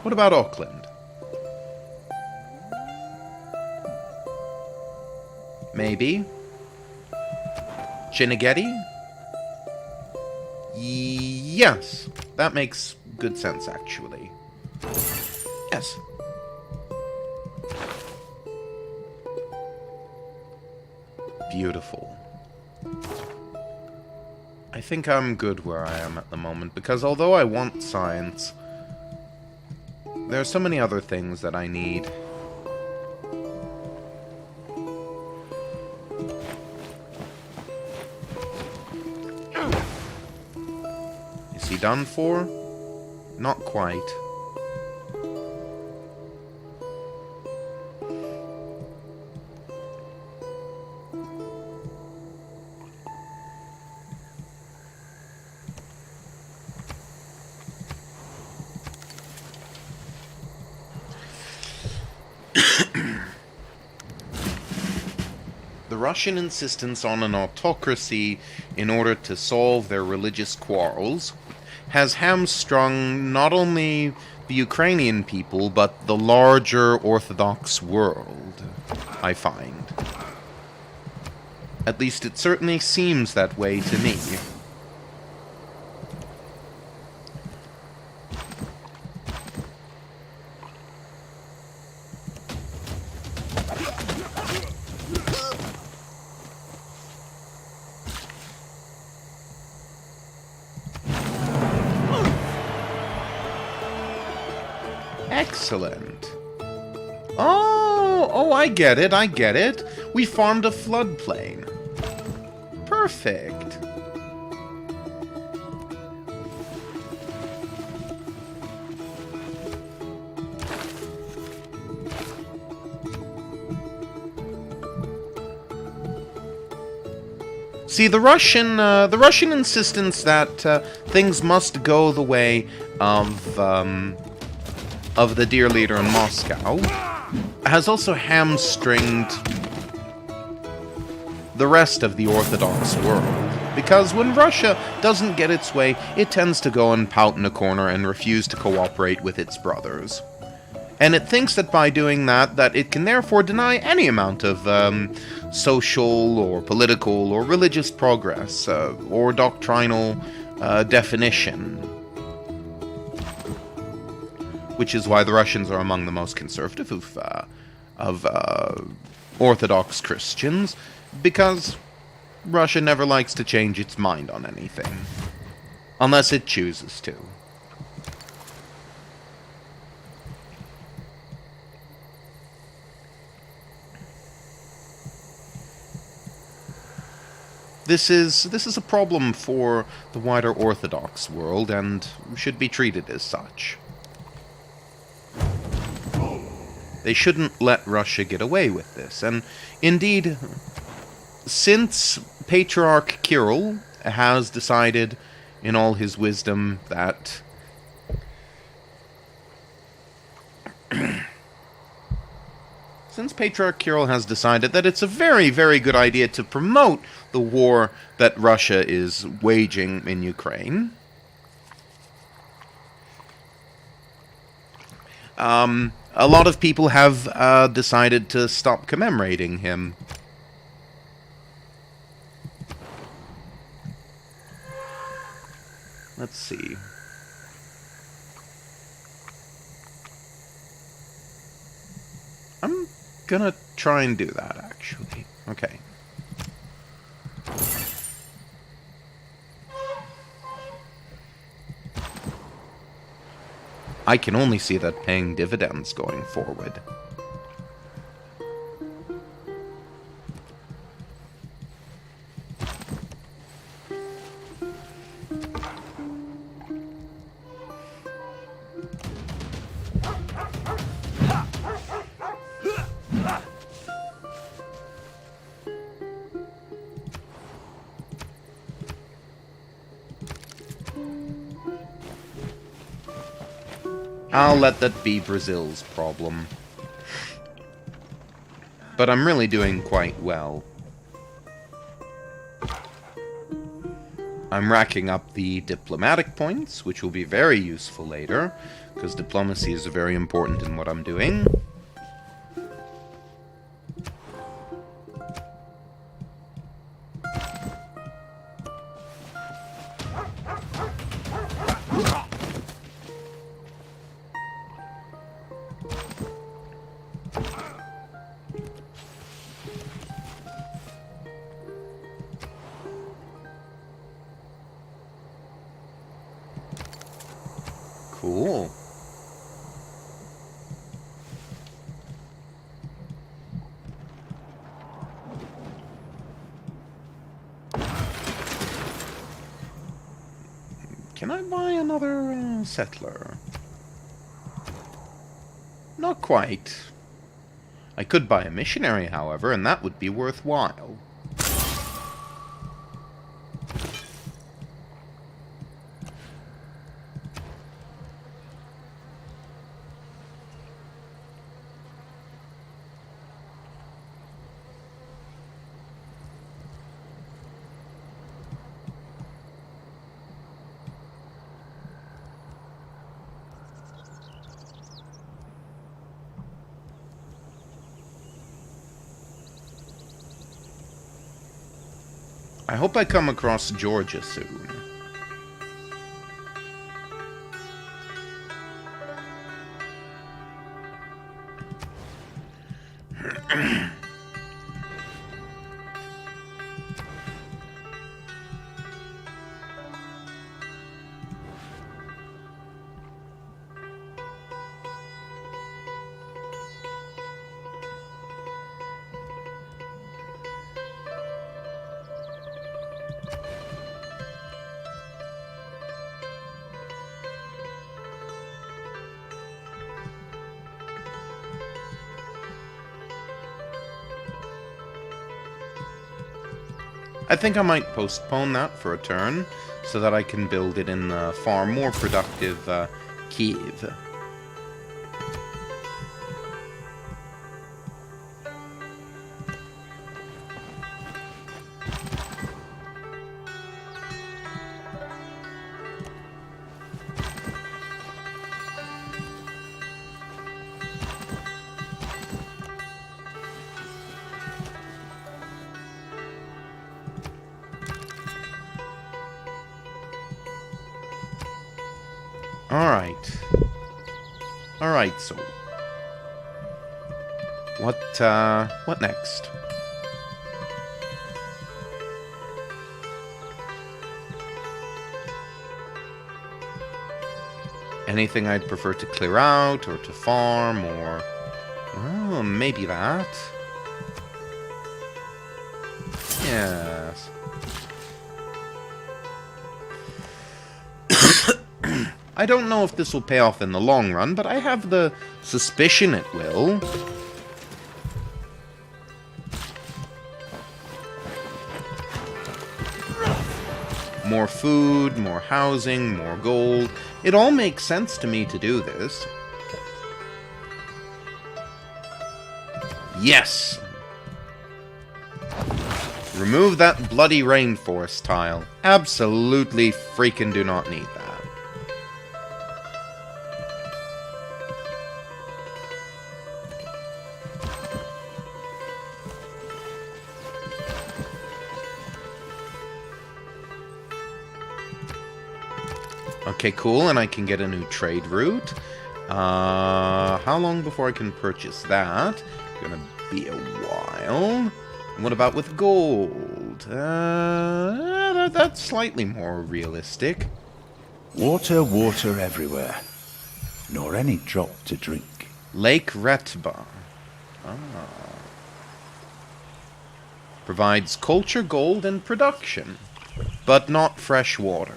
What about Auckland? Maybe? Chinighetti? Yes, that makes good sense, actually. Yes. Beautiful. I think I'm good where I am at the moment, because although I want science, there are so many other things that I need. Is he done for? Not quite. The Russian insistence on an autocracy in order to solve their religious quarrels has hamstrung not only the Ukrainian people, but the larger Orthodox world, I find. At least it certainly seems that way to me. Excellent. Oh, I get it. We farmed a floodplain. Perfect. See, the Russian insistence that things must go the way of the dear leader in Moscow has also hamstringed the rest of the Orthodox world. because when Russia doesn't get its way, it tends to go and pout in a corner and refuse to cooperate with its brothers. And it thinks that by doing that it can therefore deny any amount of social or political or religious progress or doctrinal definition. Which is why the Russians are among the most conservative of Orthodox Christians, because Russia never likes to change its mind on anything, unless it chooses to. This is a problem for the wider Orthodox world, and should be treated as such. They shouldn't let Russia get away with this, and indeed, since Patriarch Kirill has decided, in all his wisdom, that it's a very, very good idea to promote the war that Russia is waging in Ukraine, a lot of people have decided to stop commemorating him. Let's see. I'm gonna try and do that, actually. Okay. I can only see that paying dividends going forward. I'll let that be Brazil's problem. But I'm really doing quite well. I'm racking up the diplomatic points, which will be very useful later, because diplomacy is very important in what I'm doing. Cool. Can I buy another settler? Not quite. I could buy a missionary, however, and that would be worthwhile. I hope I come across Georgia soon. I think I might postpone that for a turn, so that I can build it in the far more productive Kiev. Alright. Alright, so... What next? Anything I'd prefer to clear out, or to farm, or... Well, maybe that. Yes. I don't know if this will pay off in the long run, but I have the suspicion it will. More food, more housing, more gold. It all makes sense to me to do this. Yes! Remove that bloody rainforest tile. Absolutely freaking do not need that. Okay, cool, and I can get a new trade route. How long before I can purchase that? Gonna be a while. What about with gold? That's slightly more realistic.
Water, water everywhere, nor any drop to drink.
Lake Retba. Provides culture, gold, and production, but not fresh water.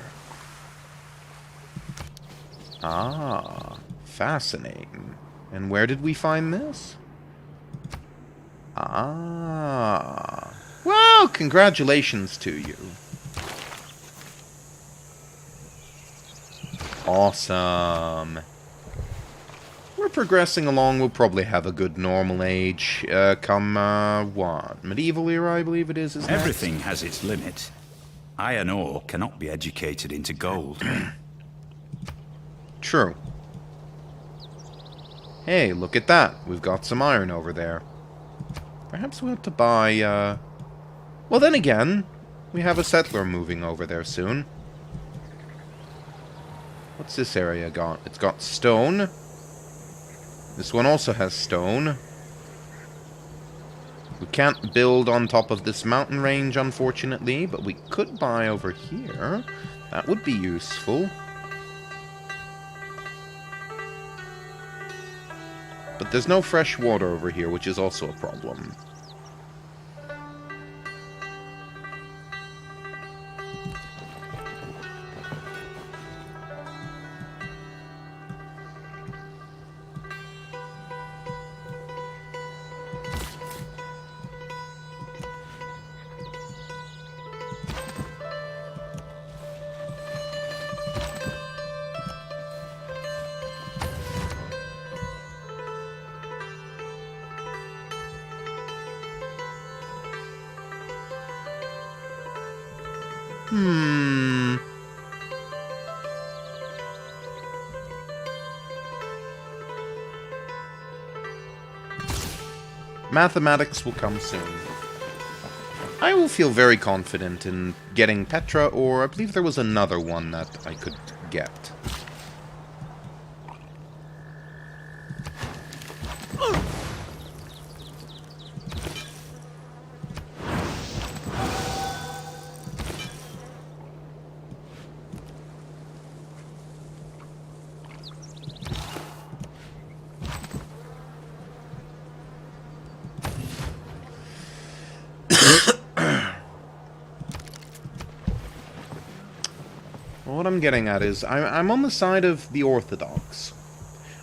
Ah, fascinating. And where did we find this? Ah. Well, congratulations to you. Awesome. We're progressing along. We'll probably have a good normal age come, what? Medieval era, I believe it is, isn't it?
Everything has its limit. Iron ore cannot be educated into gold.
True. Hey, look at that. We've got some iron over there. Perhaps we'll have to buy, Well, then again, we have a settler moving over there soon. What's this area got? It's got stone. This one also has stone. We can't build on top of this mountain range, unfortunately, but we could buy over here. That would be useful. But there's no fresh water over here, which is also a problem. Mathematics will come soon. I will feel very confident in getting Petra, or I believe there was another one that I could get. What I'm getting at is, I'm on the side of the Orthodox.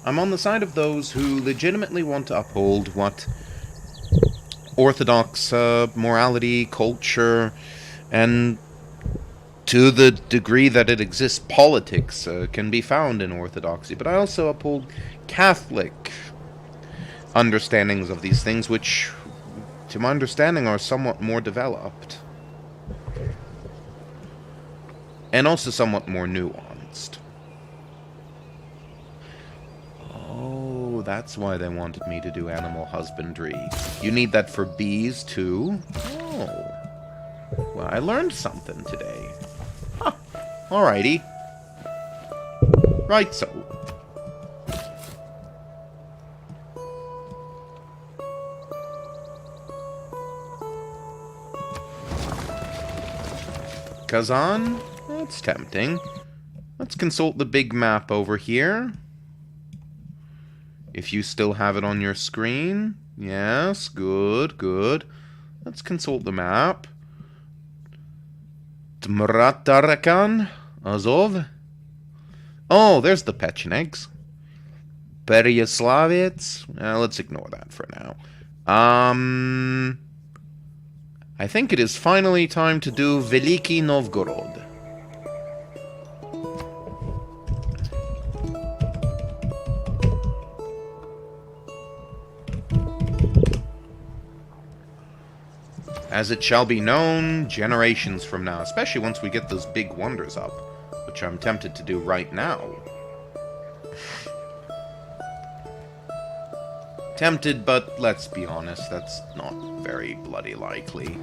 I'm on the side of those who legitimately want to uphold what Orthodox morality, culture, and to the degree that it exists, politics can be found in Orthodoxy. But I also uphold Catholic understandings of these things, which, to my understanding, are somewhat more developed. And also somewhat more nuanced. Oh, that's why they wanted me to do animal husbandry. You need that for bees, too? Oh. Well, I learned something today. Huh. Alrighty. Right so. Kazan? That's tempting. Let's consult the big map over here. If you still have it on your screen. Yes, good, good. Let's consult the map. Tmratarakan? Azov? Oh, there's the Pechenegs. Peryaslavets? Let's ignore that for now. I think it is finally time to do Veliki Novgorod. As it shall be known generations from now, especially once we get those big wonders up, which I'm tempted to do right now. Tempted, but let's be honest, that's not very bloody likely.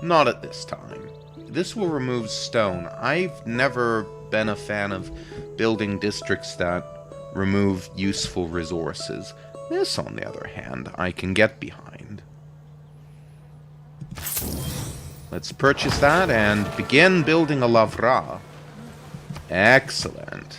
Not at this time. This will remove stone. I've never been a fan of building districts that remove useful resources. This, on the other hand, I can get behind. Let's purchase that and begin building a Lavra. Excellent.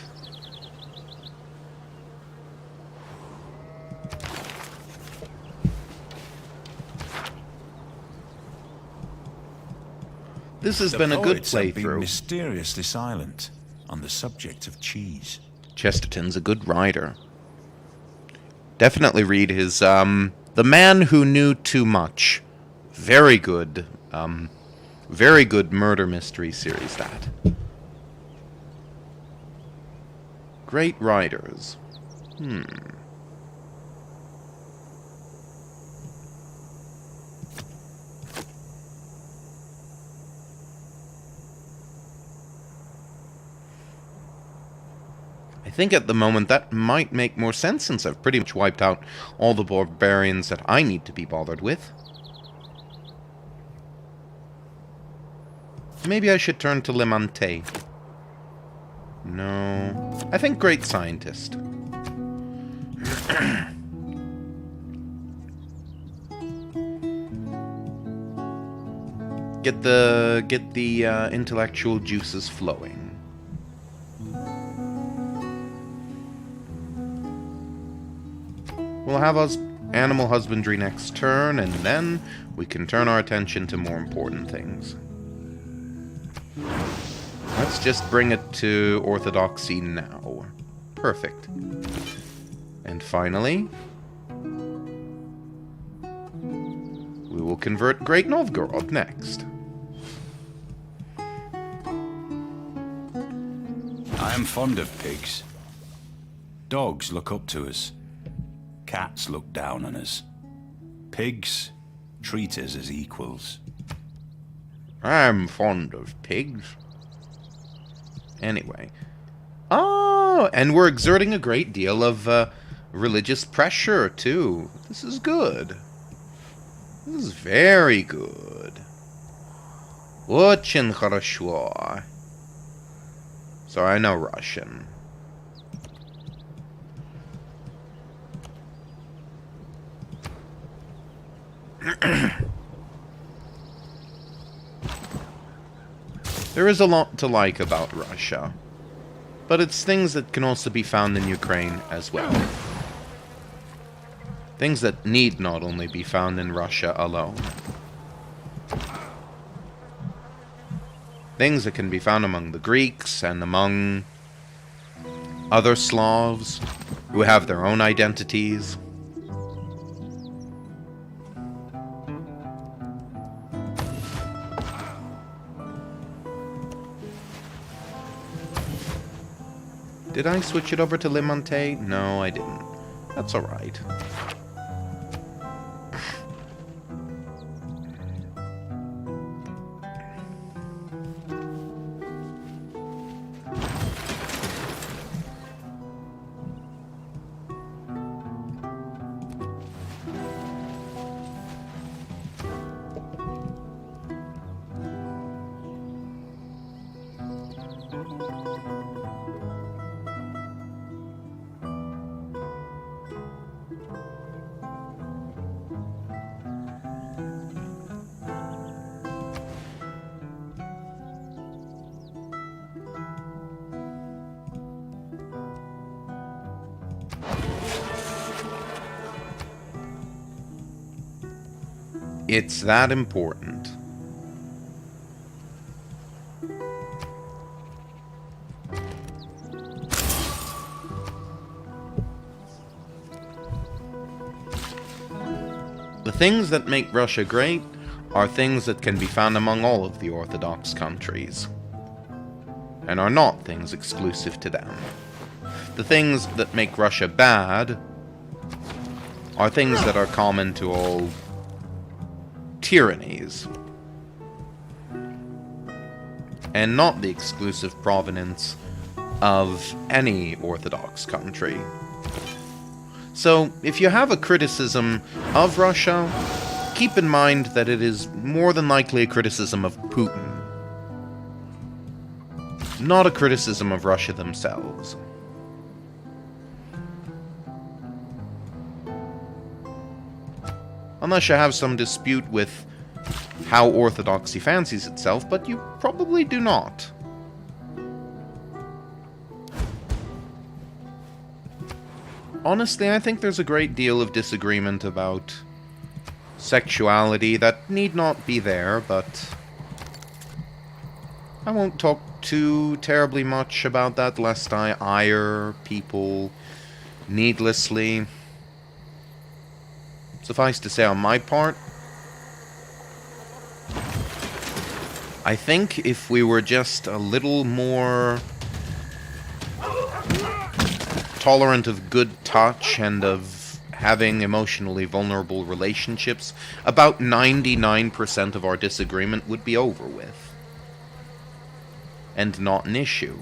This has been a good
poets have been
playthrough.
mysteriously silent on the subject of cheese.
Chesterton's a good writer. Definitely read his, The Man Who Knew Too Much. Very good murder mystery series, that. Great writers. I think at the moment that might make more sense since I've pretty much wiped out all the barbarians that I need to be bothered with. Maybe I should turn to Limante. No. I think Great Scientist. Get the intellectual juices flowing. We'll have us animal husbandry next turn, and then we can turn our attention to more important things. Let's just bring it to orthodoxy now. Perfect. And finally, we will convert Great Novgorod next.
I am fond of pigs. Dogs look up to us. Cats look down on us. Pigs treat us as equals.
I'm fond of pigs. Anyway. Oh, and we're exerting a great deal of religious pressure, too. This is good. This is very good. Очень хорошо. Sorry, I know Russian. There is a lot to like about Russia, but it's things that can also be found in Ukraine as well. Things that need not only be found in Russia alone. Things that can be found among the Greeks and among other Slavs who have their own identities. Did I switch it over to Limante? No, I didn't. That's alright. It's that important. The things that make Russia great are things that can be found among all of the Orthodox countries, and are not things exclusive to them. The things that make Russia bad are things that are common to all tyrannies, and not the exclusive provenance of any Orthodox country. So, if you have a criticism of Russia, keep in mind that it is more than likely a criticism of Putin, not a criticism of Russia themselves. Unless you have some dispute with how orthodoxy fancies itself, but you probably do not. Honestly, I think there's a great deal of disagreement about sexuality that need not be there, but I won't talk too terribly much about that lest I ire people needlessly. Suffice to say, on my part, I think if we were just a little more tolerant of good touch and of having emotionally vulnerable relationships, about 99% of our disagreement would be over with. And not an issue.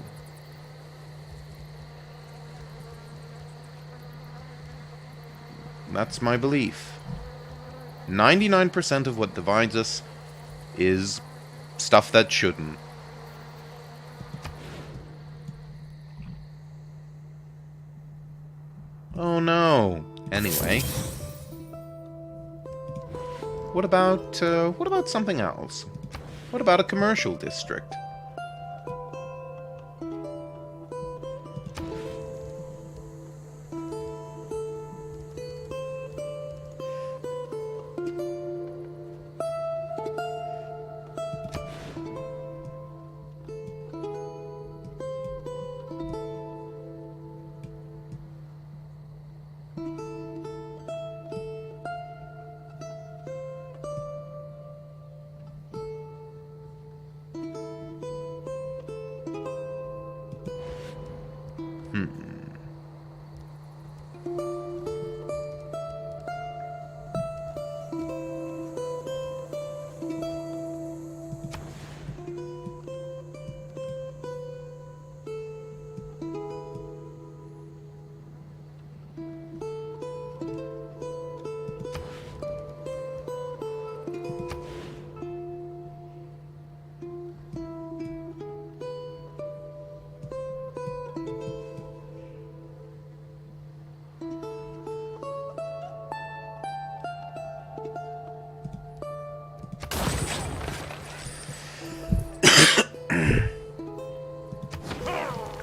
That's my belief. 99% of what divides us is stuff that shouldn't. Oh no. Anyway. What about something else? What about a commercial district?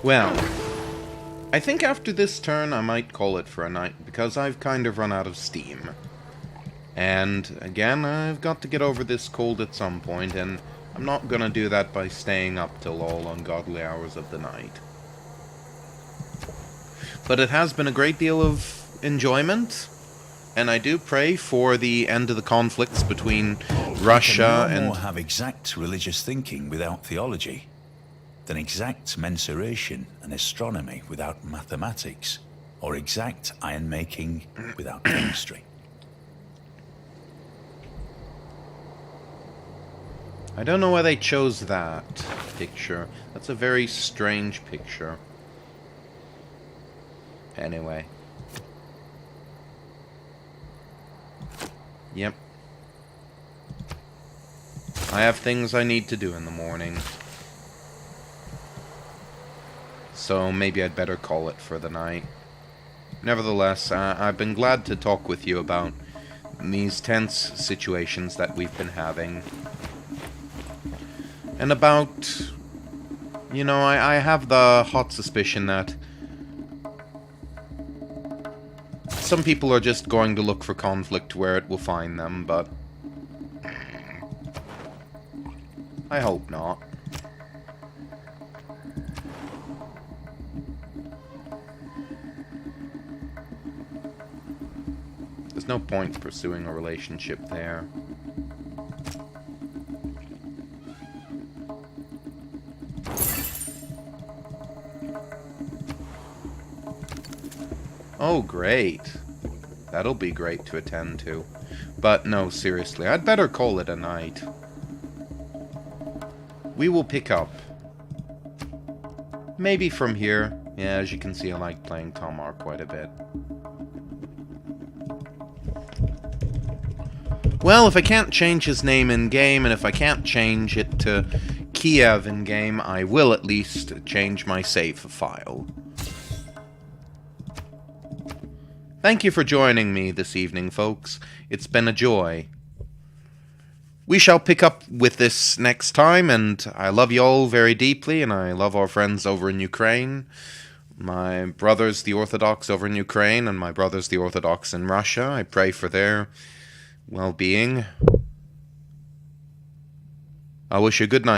Well, I think after this turn I might call it for a night, because I've kind of run out of steam. And, again, I've got to get over this cold at some point, and I'm not gonna do that by staying up till all ungodly hours of the night. But it has been a great deal of enjoyment, and I do pray for the end of the conflicts between Russia
We can no
and...
more have exact religious thinking without theology than exact mensuration and astronomy without mathematics, or exact iron-making without chemistry.
I don't know why they chose that picture. That's a very strange picture. Anyway. Yep. I have things I need to do in the morning. So maybe I'd better call it for the night. Nevertheless, I've been glad to talk with you about these tense situations that we've been having. And about... You know, I have the hot suspicion that some people are just going to look for conflict where it will find them, but I hope not. There's no point pursuing a relationship there. Oh, great. That'll be great to attend to. But no, seriously, I'd better call it a night. We will pick up. Maybe from here. Yeah, as you can see, I like playing Tamar quite a bit. Well, if I can't change his name in-game, and if I can't change it to Kiev in-game, I will at least change my save file. Thank you for joining me this evening, folks. It's been a joy. We shall pick up with this next time, and I love you all very deeply, and I love our friends over in Ukraine. My brothers, the Orthodox, over in Ukraine, and my brothers, the Orthodox, in Russia. I pray for their well-being. I wish you a good night.